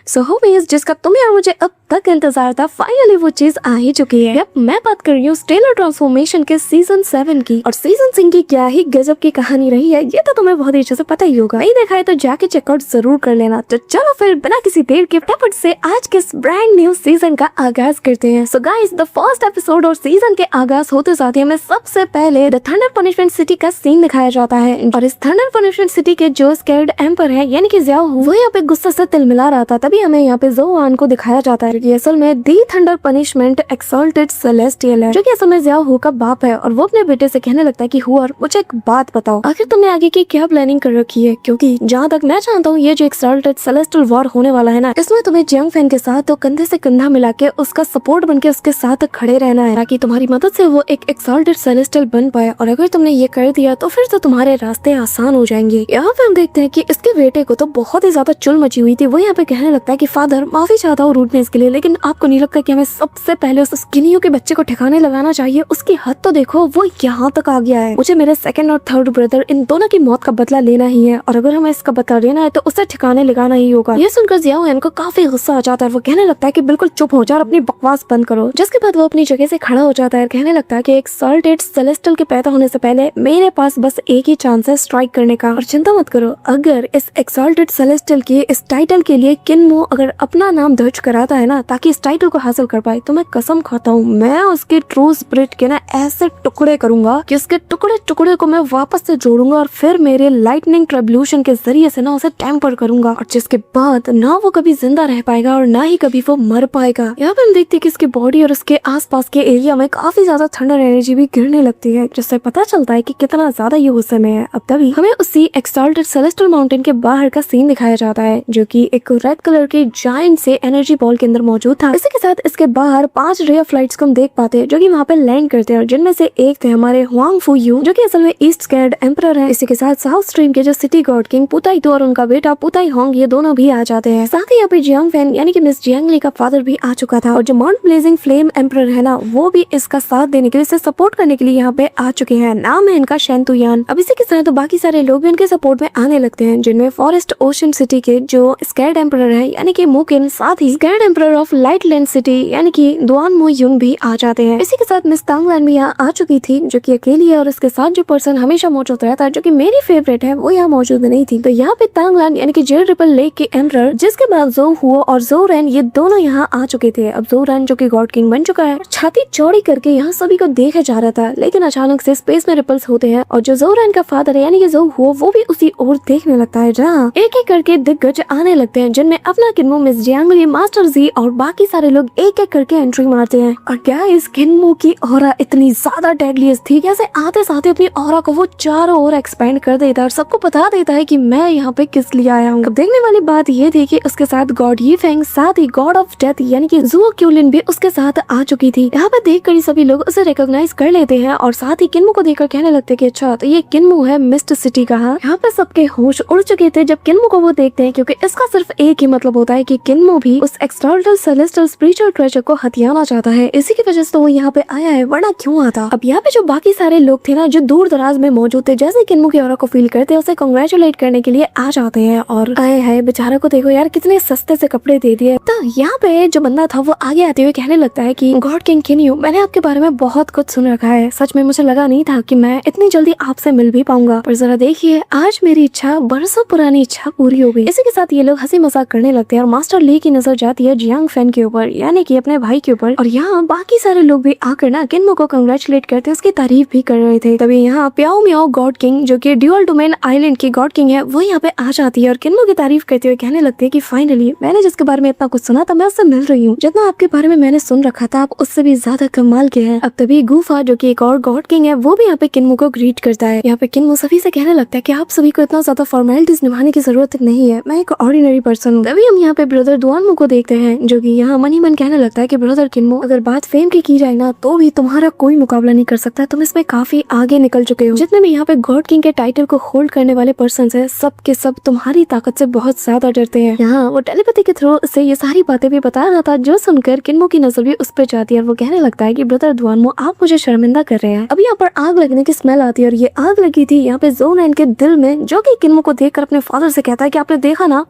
सो होपीज जिसका तुम्हें और मुझे अब तक इंतजार था, फाइनली वो चीज आ ही चुकी है। मैं बात कर रही हूँ स्टेलर ट्रांसफॉर्मेशन के सीजन 7 की। और सीजन 6 की क्या ही गजब की कहानी रही है, ये तो तुम्हें बहुत ही अच्छे से पता ही होगा। नहीं देखा है तो जाके चेकआउट जरूर कर लेना। तो चलो फिर बिना किसी देर के फटाफट से आज के ब्रांड न्यू सीजन का आगाज करते हैं। So guys, the first episode और सीजन के आगाज होते साथ ही हमें सबसे पहले द थंडर पनिशमेंट सिटी का सीन दिखाया जाता है। और इस थंडर पनिशमेंट सिटी के जो स्कैर्ड एम्पर है यानी कि ज़ियाओ, वो यहाँ पे गुस्से से तिलमिला रहा था। तभी हमें यहाँ पे ज़ोआन को दिखाया जाता है कि असल में दी थंडर पनिशमेंट एक्सॉल्टेड सेलेस्टियल है, जो कि असल में ज़ियाओ हू का बाप है। और वो अपने बेटे से कहने लगता है कि हुआ, मुझे एक बात बताओ, आखिर तुमने आगे की क्या प्लानिंग कर रखी है? क्योंकि जहाँ तक मैं जानता हूँ ये जो एक्सॉल्टेड सेलेस्टियल वॉर होने वाला है ना, इसमें तुम्हें जियांग फैन के साथ तो कंधे से कंधा मिला के उसका सपोर्ट बन के उसके साथ खड़े रहना है, ताकि तुम्हारी मदद से वो एक एक्सॉल्टेड सेलेस्टियल बन पाए। और अगर तुमने ये कर दिया तो फिर तो तुम्हारे रास्ते आसान हो जाएंगे। यहाँ पे हम देखते हैं कि इसके बेटे को तो बहुत ही ज्यादा चुल मची हुई थी। वो यहाँ पे कहने लगता है कि फादर, माफी चाहता हूँ रूडनेस के लिए, लेकिन आपको नहीं लगता कि हमें सबसे पहले उस गिनियो के बच्चे को ठिकाने लगाना चाहिए? उसकी हद तो देखो, वो यहाँ तक आ गया है। मुझे मेरे सेकंड और थर्ड ब्रदर इन दोनों की मौत का बदला लेना ही है, और अगर हमें इसका बदला लेना है तो उसे ठिकाने लगाना ही होगा। ये सुनकर ज़ियाओ इनको काफी गुस्सा आ जाता है। वो कहने लगता है कि बिल्कुल चुप हो जा और अपनी बकवास बंद करो। जिसके बाद वो अपनी जगह से खड़ा हो जाता है, कहने लगता है कि एक्सॉल्टेड सेलेस्टियल के पैदा होने से पहले मेरे पास बस एक ही चांस है स्ट्राइक करने का। और चिंता मत करो, अगर इस एक्सॉल्टेड सेलेस्टियल के इस टाइटल के लिए किन्मो अगर अपना नाम दर्ज कराता है ना, ताकि इस टाइटल को हासिल कर पाए, तो मैं कसम खाता हूँ मैं उसके ट्रू स्पिरिट के ना ऐसे टुकड़े करूंगा कि उसके टुकड़े टुकड़े को मैं वापस से जोड़ूंगा और फिर मेरे लाइटनिंग ट्रिब्यूशन के जरिए से ना उसे टेम्पर करूंगा। और जिसके बाद ना वो कभी जिंदा रह पाएगा और ना ही कभी वो मर पाएगा। यहाँ पे हम देखते हैं कि इसकी बॉडी और उसके आसपास के एरिया में काफी ज्यादा थंडर एनर्जी भी गिरने लगती है, जिससे पता चलता है कि कितना ज्यादा ये गुस्से में है। अब तभी हमें उसी एक्सॉल्टेड सेलेस्टियल माउंटेन के बाहर का सीन दिखाया जाता है, जो कि एक रेड कलर के जायंट से एनर्जी बॉल के अंदर मौजूद था। इसी के साथ इसके बाहर 5 रे ऑफ लाइट्स को हम देख पाते हैं, जो कि वहाँ पे लैंड करते हैं। और जिनमें से एक थे हमारे हुआंग फू यू, जो कि असल में ईस्ट स्कैर्ड एम्परर है। इसी के साथ साउथ स्ट्रीम के जो सिटी गॉड किंग पुताई तो और उनका बेटा पुताई होंग, ये दोनों भी आ जाते हैं। साथ ही यहाँ पे जियांग फैन यानी कि मिस जियांगली का फादर भी आ चुका था। और जो माउंट ब्लेजिंग फ्लेम एम्परर है ना, वो भी इसका साथ देने के लिए, इसे सपोर्ट करने के लिए यहाँ पे आ चुके हैं। नाम है इनका शेंतुयान। अब इसी के साथ तो बाकी सारे लोग भी इनके सपोर्ट में आने लगते हैं, जिनमें फॉरेस्ट ओशन सिटी के जो स्कैर्ड एम्परर है यानी कि मुकिन, साथ ही scared emperor of light land city यानी कि दुआन मो युंग भी आ जाते हैं। इसी के साथ मिस तांगलान भी यहाँ आ चुकी थी, जो कि अकेली है। और इसके साथ जो पर्सन हमेशा मौजूद रहता है, जो कि मेरी फेवरेट है, वो यहाँ मौजूद नहीं थी। तो यहाँ पे तांगलान यानी कि जेल रिपल लेक के एम्परर, जिसके बाद जो हुआ और जोरैन, ये दोनों यहाँ आ चुके थे। अब जोरैन जो कि गॉड किंग बन चुका है, छाती चौड़ी करके यहाँ सभी को देखा जा रहा था, लेकिन अचानक से स्पेस में रिपल्स होते हैं और जो जोरैन का फादर है यानी कि जो हुआ, वो भी उसी ओर देखने लगता है, जहाँ एक एक करके दिग्गज आने लगते हैं, जिनमें अपना किन्मो, मिस जियांगली, मास्टर जी और बाकी सारे लोग एक एक करके एंट्री मारते हैं। और क्या इस किन्मो की ऑरा इतनी ज्यादा डेडलीस्ट थी, कैसे आते साथ अपनी ऑरा को वो चारों ओर एक्सपेंड कर देता है और सबको बता देता है कि मैं यहाँ पे किस लिए आया हूँ। देखने वाली बात ये थी कि उसके साथ गॉड यीफेंग, साथ ही गॉड ऑफ डेथ यानी कि जुओ क्यूलिन भी उसके साथ आ चुकी थी। यहाँ पे देखकर ही सभी लोग उसे रिकॉग्नाइज कर लेते हैं और साथ ही किन्मो को देखकर कहने लगते हैं कि अच्छा, तो ये किन्मो है मिस्ट सिटी का। यहाँ पे सबके होश उड़ चुके थे जब किन्मो को वो देखते हैं, क्योंकि इसका सिर्फ एक ही मतलब होता है कि किन्मो भी उस एक्सटर्नल सेलेस्टियल स्पिरिचुअल ट्रेजर को हथियाना चाहता है। इसी की वजह से तो वो यहाँ पे आया है, वरना क्यों आता। अब यहाँ पे जो बाकी सारे लोग थे ना, जो दूर दराज में मौजूद थे, जैसे किन्मो की ऑरा को फील करते हैं, उसे कांग्रेचुलेट करने के लिए आ जाते हैं। और आए है बेचारा को देखो यार, कितने सस्ते से कपड़े दे दिए। तो यहाँ पे जो बंदा था वो आगे आते हुए कहने लगता है कि गॉड किंग किन्यू, मैंने आपके बारे में बहुत कुछ सुन रखा है। सच में मुझे लगा नहीं था कि मैं इतनी जल्दी आपसे मिल भी पाऊंगा, पर जरा देखिए, आज मेरी इच्छा, बरसों पुरानी इच्छा पूरी हो गई। इसी के साथ ये लोग हंसी मजाक करने लगते हैं और मास्टर ली की नजर जाती है जियांग फैन के ऊपर यानी कि अपने भाई के ऊपर। और यहाँ बाकी सारे लोग भी आकर ना किन्मो को कंग्रेचुलेट करते, उसकी तारीफ भी कर रहे थे। तभी यहाँ प्याओ मियाओ गॉड किंग, जो कि ड्यूअल डोमेन आइलैंड की गॉड किंग है, वो यहाँ पे आ जाती है और किन्मो की तारीफ करते हुए कहने लगते हैं कि फाइनली मैंने जिसके बारे में इतना कुछ सुना था, मैं उससे मिल रही हूँ। जितना आपके बारे में मैंने सुन रखा था, आप उससे भी ज्यादा कमाल के हैं। अब तभी गुफा, जो कि एक और गॉड किंग है, वो भी यहाँ पे किन्मो को ग्रीट करता है। यहाँ पे किन्मो सभी से कहने लगता है कि आप सभी को इतना ज्यादा फॉर्मेलिटीज निभाने की जरूरत नहीं है, मैं एक ऑर्डिनरी पर्सन हूँ। तभी हम यहाँ पे ब्रदर दुआनमो को देखते हैं, जो कि यहाँ मन ही मन कहने लगता है कि ब्रदर किन्मो, अगर बात फेम की जाए ना, तो भी तुम्हारा कोई मुकाबला नहीं कर सकता। तुम इसमें काफी आगे निकल चुके हो। जितने भी यहाँ पे गॉड किंग के टाइटल को होल्ड करने वाले पर्सन है, सब के सब तुम्हारी ताकत से बहुत ज्यादा डरते हैं। यहाँ वो टेलीपैथी के थ्रू से ये सारी बातें भी बता रहा था, जो सुनकर किन्मो की नजर भी उस पर जाती है और वो कहने लगता है कि ब्रदर दुआनमो, आप मुझे शर्मिंदा कर रहे हैं। अब यहाँ पर आग लगने की स्मेल आती है और ये आग लगी थी यहाँ पे जोरैन के दिल में, जो कि किन्मो को देखकर अपने फादर से कहता है कि आपने देखा ना,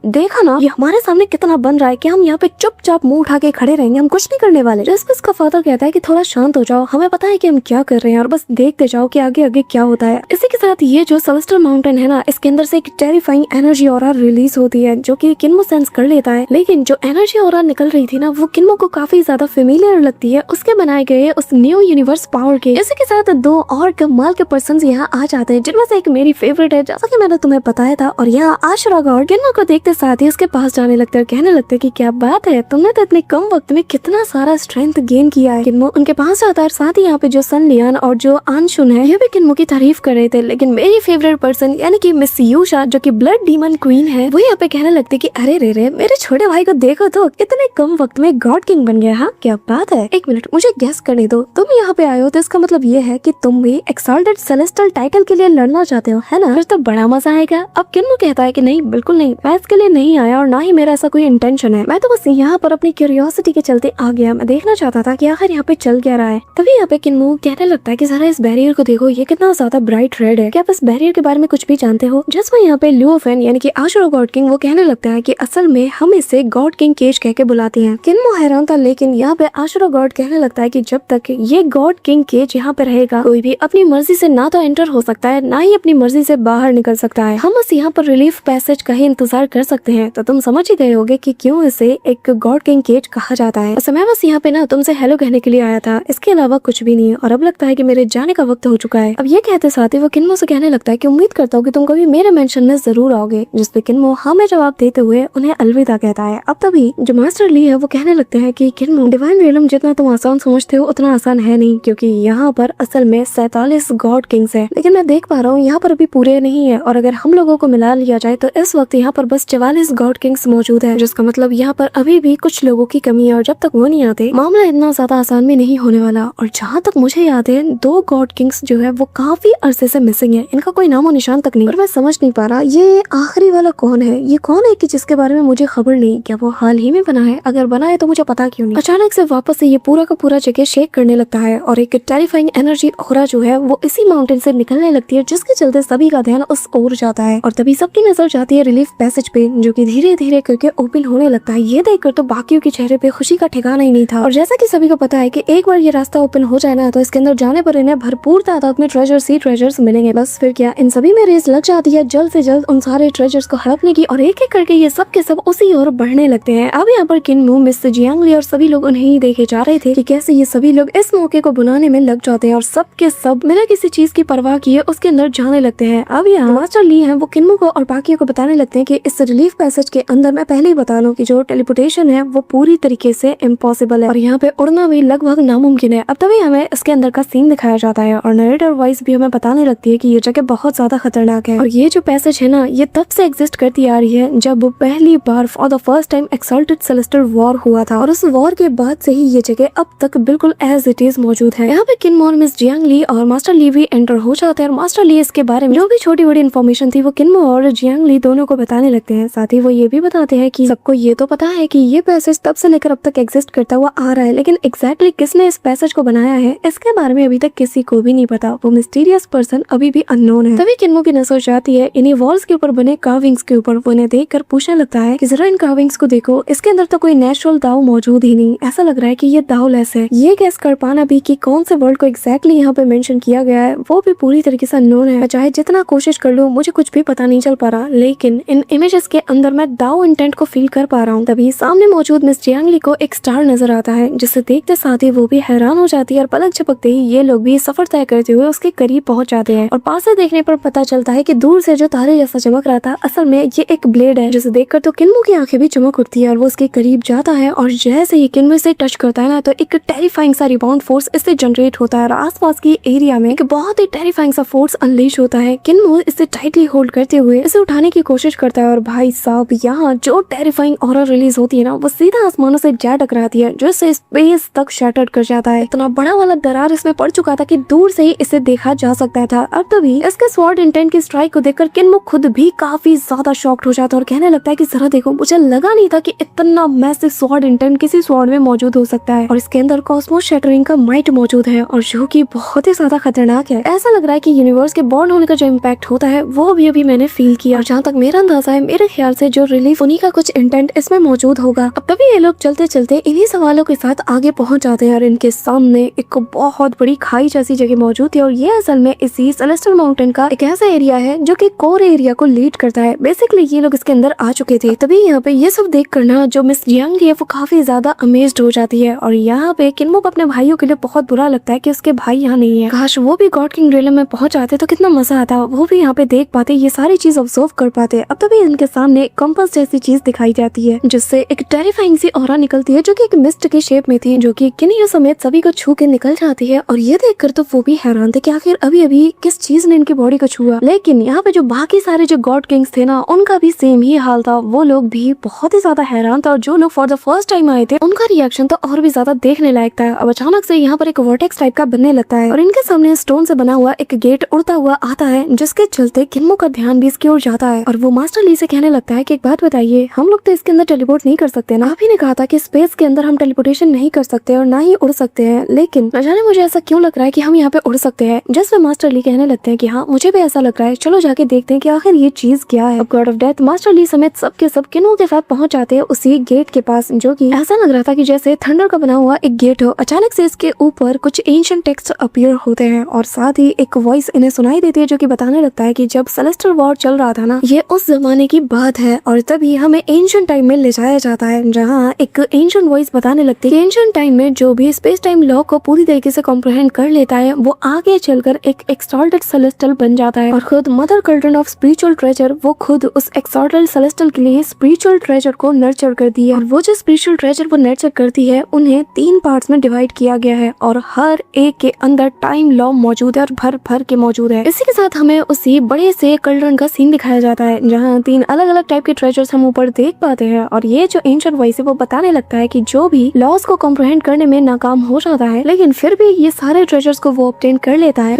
ये हमारे सामने कितना बन रहा है कि हम यहाँ पे चुपचाप मुंह उठा के खड़े रहेंगे, हम कुछ नहीं करने वाले। जस्टिस का फादर कहता है कि थोड़ा शांत हो जाओ, हमें पता है कि हम क्या कर रहे हैं और बस देखते जाओ कि आगे आगे क्या होता है। इसी के साथ ये जो सेलेस्टियल माउंटेन है ना, इसके अंदर से एक टेरिफाइंग एनर्जी ऑरा रिलीज होती है जो कि किन्मो सेंस कर लेता है। लेकिन जो एनर्जी ऑरा निकल रही थी ना, वो किन्मो को काफी ज्यादा फेमिलियर लगती है उसके बनाए गए उस न्यू यूनिवर्स पावर के। इसी के साथ दो और कमाल के पर्सन यहाँ आ जाते हैं, जिनमें से एक मेरी फेवरेट है, जैसा कि मैंने तुम्हें बताया था। और यहाँ आशरा गॉड किन्मो को देखते साथ ही उसके पास जाने लगते हैं, कहने लगते हैं कि क्या बात है, तुमने तो इतने कम वक्त में कितना सारा स्ट्रेंथ गेन किया है। किन्मो उनके पास जाता है, साथ ही यहाँ पे जो सन लियान और जो आंशुन है ये भी किन्मो की तारीफ कर रहे थे। लेकिन मेरी फेवरेट पर्सन यानी कि मिस यूशा जो कि ब्लड डीमन क्वीन है, वो यहाँ पे कहने लगते कि अरे रे मेरे छोटे भाई को देखो तो इतने कम वक्त में गॉड किंग बन गया। हाँ क्या बात है, एक मिनट मुझे गेस करने दो, तुम यहाँ पे आए हो तो इसका मतलब ये है कि तुम भी एक्सॉल्टेड सेलेस्टियल टाइटल के लिए लड़ना चाहते हो, है ना? फिर तो बड़ा मजा आएगा। अब किन्मो कहता है कि नहीं बिल्कुल नहीं, मैं इसके लिए नहीं आया और ना ही मेरा ऐसा कोई इंटेंशन है, मैं तो बस यहाँ पर अपनी क्यूरियोसिटी के चलते आ गया, मैं देखना चाहता था कि आखिर यहाँ पे चल क्या रहा है। तभी यहाँ पे किन्मो कहने लगता है कि जरा इस बैरियर को देखो, ये कितना ज्यादा ब्राइट रेड है, क्या आप इस बैरियर के बारे में कुछ भी जानते हो? जिसमें यहाँ पे ल्यूफेन यानी कि आशुरा गॉड किंग वो कहने लगता है कि असल में हम इसे गॉड किंग केज कह के बुलाते हैं। किन्मो हैरान था, लेकिन यहाँ पे आशुरा गॉड कहने लगता है कि जब तक ये गॉड किंग केज यहाँ पे रहेगा, कोई भी अपनी मर्जी से ना तो एंटर हो सकता है ना ही अपनी मर्जी से बाहर निकल सकता है। हम बस यहाँ पर रिलीफ पैसेज का ही इंतजार कर सकते हैं। तो तुम समझ ही गए होगे कि क्यों इसे एक गॉड किंग केज कहा जाता है। तो मैं बस यहाँ पे ना तुमसे हेलो कहने के लिए आया था, इसके अलावा कुछ भी नहीं। और अब लगता है कि मेरे जाने का वक्त हो चुका है। अब ये कहते साथ ही वो किन्मो से कहने लगता है कि उम्मीद करता हूँ कि तुम कभी मेरे मेंशन में जरूर आओगे, जिसपे किन्मो हाँ में जवाब देते हुए उन्हें अलविदा कहता है। अब तभी जो मास्टर ली है वो कहने लगते हैं कि किन्मो, डिवाइन रियलम जितना तुम आसान समझते हो उतना आसान है नहीं, क्योंकि यहाँ पर असल में 47 गॉड किंग्स है। लेकिन मैं देख पा रहा हूँ यहाँ पर अभी पूरे नहीं है, और अगर हम लोगों को मिला लिया जाए तो इस वक्त यहाँ पर बस 44 गॉड किंग्स मौजूद है, जिसका मतलब यहाँ पर अभी भी कुछ लोगों की कमी है। और जब तक वो नहीं आते मामला इतना ज्यादा आसान भी नहीं होने वाला। और जहाँ तक मुझे याद है 2 गॉड किंग्स जो है वो काफी अरसे से मिसिंग है, इनका कोई नामो निशान तक नहीं। और मैं समझ नहीं पा रहा ये आखिरी वाला कौन है, ये कौन है कि जिसके बारे में मुझे खबर नहीं। क्या वो हाल ही में बना है? अगर बना है तो मुझे पता क्यों नहीं। अचानक से वापस से ये पूरा का पूरा जगह शेक करने लगता है और एक टेरिफाइंग एनर्जी ऑरा जो है वो इसी माउंटेन से निकलने लगती है, जिसके चलते सभी का ध्यान उस ओर जाता है। और तभी सबकी नजर जाती है रिलीफ पैसेज पे, जो कि धीरे धीरे करके ओपन होने लगता है। ये देखकर तो बाकियों के चेहरे पे खुशी का ठिकाना ही नहीं था। और जैसा कि सभी को पता है कि एक बार ये रास्ता ओपन हो जाए ना, तो इसके अंदर जाने पर इन्हें भरपूर तादाद में ट्रेजर्स मिलेंगे। बस फिर क्या, इन सभी में रेस लग जाती है जल्द से जल्द उन सारे ट्रेजर्स को हड़पने की, और एक एक करके ये सब के सब उसी ओर बढ़ने लगते हैं। अब यहाँ पर किन्मो, मिस जियांगली और सभी लोग उन्हें ही देखे जा रहे थे कि कैसे ये सभी लोग इस मौके को बुलाने में लग जाते हैं और सब के सब बिना किसी चीज की परवाह किए उसके अंदर जाने लगते हैं। अब यहाँ मास्टर ली है वो किन्मो को और बाकियों को बताने लगते हैं कि इस रिलीफ पैसेज के अंदर, मैं पहले ही बता दूं कि जो टेलीपोर्टेशन है वो पूरी तरीके से इम्पॉसिबल है और यहाँ पे उड़ना भी लगभग नामुमकिन है। अब तभी हमें इसके अंदर का सीन दिखाया जाता है और नरेटर वॉइस भी हमें बताने लगती है कि ये जगह बहुत ज्यादा खतरनाक है। और ये जो पैसेज है ना, ये तब से एग्जिस्ट करती आ रही है जब पहली बार for the first time exalted celestial war हुआ था, और उस वॉर के बाद से ही ये जगह अब तक बिल्कुल एज इट इज मौजूद है। यहाँ पे किन्मो और मिस जियांगली और मास्टर ली भी एंटर हो जाते हैं और मास्टर ली इसके बारे में जो भी छोटी बड़ी इन्फॉर्मेशन थी वो किन्मो और जियांगली दोनों को बताने लगते हैं। साथ ही वो ये भी बताते हैं कि सबको ये तो पता है कि ये पैसेज तब से लेकर अब तक एग्जिस्ट करता हुआ आ रहा है, लेकिन एग्जैक्टली किसने इस पैसेज को बनाया है इसके बारे में अभी तक किसी को भी नहीं पता। वो मिस्टीरियस पर्सन अभी भी अननोन है। तभी किन्मो की नजर जाती है इन्हीं वॉल्स के ऊपर बने कार्विंग्स के ऊपर। वो इन्हें देखकर पूछने लगता है कि जरा इन कार्विंग्स को देखो, इसके अंदर तो कोई नेचुरल दाव मौजूद ही नहीं, ऐसा लग रहा है कि ये दावलेस है। ये गैस कर पाना भी कि कौन से वर्ड को एग्जैक्टली यहाँ पे मेंशन किया गया है वो भी पूरी तरीके से अननोन है। चाहे जितना कोशिश कर लूं मुझे कुछ भी पता नहीं चल पा रहा, लेकिन इन इमेजेस के अंदर मैं दाव इंटेंट को फील कर पा रहा हूँ। तभी सामने मौजूद मिस जियांगली को एक स्टार नजर आता है, जिसे देखते साथ ही वो भी हैरान हो जाती है और पलक झपकते ही ये लोग भी सफर तय करते हुए उसके करीब पहुंच जाते हैं। और पास से देखने पर पता चलता है कि दूर से जो तारे जैसा चमक रहा था असल में ये एक ब्लेड है, जिसे देखकर तो किन्मो की आंखें भी चमक उठती है और वो उसके करीब जाता है। और जैसे ही किन्मो से टच करता है ना, तो एक टेरिफाइंग सा रिबाउंड फोर्स इससे जनरेट होता है और आसपास की एरिया में एक बहुत ही टेरिफाइंग सा फोर्स अनलीश होता है। किन्मो इसे टाइटली होल्ड करते हुए इसे उठाने की कोशिश करता है और भाई साहब यहाँ जो टेरिफाइंग ऑरा रिलीज होती है ना, वो सीधा आसमानों से जा टकराती है, जिससे स्पेस तक शैटर्ड कर जाता है। इतना बड़ा वाला दरार इसमें पड़ चुका था कि दूर से ही इसे देखा जा सकता था। अब तभी इसके स्वॉर्ड इंटेंट की स्ट्राइक को देखकर किन्मो खुद भी काफी ज्यादा शॉक्ड हो जाता है और कहने लगता है कि जरा देखो, मुझे लगा नहीं था कि इतना मैसिव स्वॉर्ड इंटेंट किसी स्वॉर्ड में मौजूद हो सकता है, और इसके अंदर कॉस्मोस शैटरिंग का माइट मौजूद है और जो कि बहुत ही ज्यादा खतरनाक है। ऐसा लग रहा है कि यूनिवर्स के बॉर्न होने का जो इम्पैक्ट होता है वो भी अभी मैंने फील किया। और जहाँ तक मेरा अंदाजा है, मेरे ख्याल से जो रिलीफ उन्हीं का कुछ इंटेंट इसमें मौजूद होगा। अब तभी ये लोग चलते चलते इन्हीं सवालों के साथ आगे पहुंच जाते हैं और इनके सामने एक बहुत बड़ी खाई जैसी जगह मौजूद है और ये असल में इसी सेलेस्टियल माउंटेन का एक ऐसा एरिया है जो कि कोर एरिया को लीड करता है। बेसिकली ये लोग इसके अंदर आ चुके थे। तभी यहाँ पे ये सब देख कर ना जो मिस जियांग है वो काफी ज्यादा अमेज्ड हो जाती है और यहाँ पे किन्मो को अपने भाइयों के लिए बहुत बुरा लगता है कि उसके भाई यहाँ नहीं है। काश वो भी गॉड किंग रियलम में पहुंच जाते तो कितना मजा आता, वो भी यहाँ पे देख पाते, ये सारी चीज ऑब्जर्व कर पाते। अब तभी इनके सामने कंपास जैसी चीज दिखाई जाती है जिससे एक टेरिफाइंग सी ऑरा निकलती है जो कि एक मिस्ट के शेप में थी, जो कि किन्नियो समेत सभी को छू के निकल जाती है। और ये देखकर तो वो भी हैरान थे कि आखिर अभी अभी किस चीज ने इनकी बॉडी को छुआ। लेकिन यहाँ पे जो बाकी सारे जो गॉड किंग्स थे ना उनका भी सेम ही हाल था, वो लोग भी बहुत ही ज्यादा हैरान था और जो लोग फॉर द फर्स्ट टाइम आए थे उनका रिएक्शन तो और भी ज्यादा देखने लायक था। अब अचानक से यहाँ पर एक वर्टेक्स टाइप का बनने लगता है और इनके सामने स्टोन से बना हुआ एक गेट उड़ता हुआ आता है जिसके चलते किन्मो का ध्यान भी इसकी ओर जाता है और वो मास्टर ली से कहने लगता है कि एक बात बताइए, हम लोग तो इसके अंदर टेलीपोर्ट नहीं कर सकते ना, आप ही ने कहा था कि स्पेस के अंदर हम टेलीपोर्टेशन नहीं कर सकते और ना ही उड़ सकते हैं, लेकिन न जाने मुझे ऐसा क्यों लग रहा है कि हम यहाँ पे उड़ सकते हैं। जिस मास्टर ली कहने लगते हैं कि हाँ मुझे भी ऐसा लग रहा है, चलो जाके देखते हैं कि आखिर ये चीज क्या है। अब गॉड ऑफ डेथ मास्टर ली समेत सब के सब किन्मो के साथ पहुंच जाते हैं उसी गेट के पास, जो कि ऐसा लग रहा था कि जैसे थंडर का बना हुआ एक गेट हो। अचानक से इसके ऊपर कुछ एंशिएंट टेक्स्ट अपीयर होते हैं और साथ ही एक वॉइस इन्हें सुनाई देती है जो कि बताने लगता है कि जब सेलेस्टियल वॉर चल रहा था ना, ये उस जमाने की बात है और तभी हमें एंशिएंट टाइम में ले जाया जाता है, जहाँ एक एंशिएंट वॉइस बताने लगती है कि एंशिएंट टाइम में जो भी स्पेस टाइम लॉ को पूरी तरीके से कॉम्प्रिहेंड कर लेता है वो आगे चलकर एक एक्सॉल्टेड सेलेस्टियल बन जाता है और खुद मदर कल्ड्रन ऑफ स्पिरिचुअल ट्रेजर वो खुद उस एक्सॉल्टेड सेलेस्टियल के लिए स्पिरिचुअल ट्रेजर को नर्चर करती है और वो जो स्पिरिचुअल ट्रेजर वो नर्चर करती है उन्हें 3 पार्ट्स में डिवाइड किया गया है और हर एक के अंदर टाइम लॉ मौजूद है और भर भर के मौजूद है। इसी के साथ हमें उसी बड़े से कल्ड्रन का सीन दिखाया जाता है जहाँ 3 अलग अलग टाइप के ट्रेजर्स हम ऊपर देख पाते हैं और ये जो एंशिएंट वॉइस है वो बताने लगता है कि जो भी लॉस को कॉम्प्रिहेंड करने में नाकाम हो जाता है लेकिन फिर भी ये सारे ट्रेजर्स को वो ऑब्टेन कर लेता है,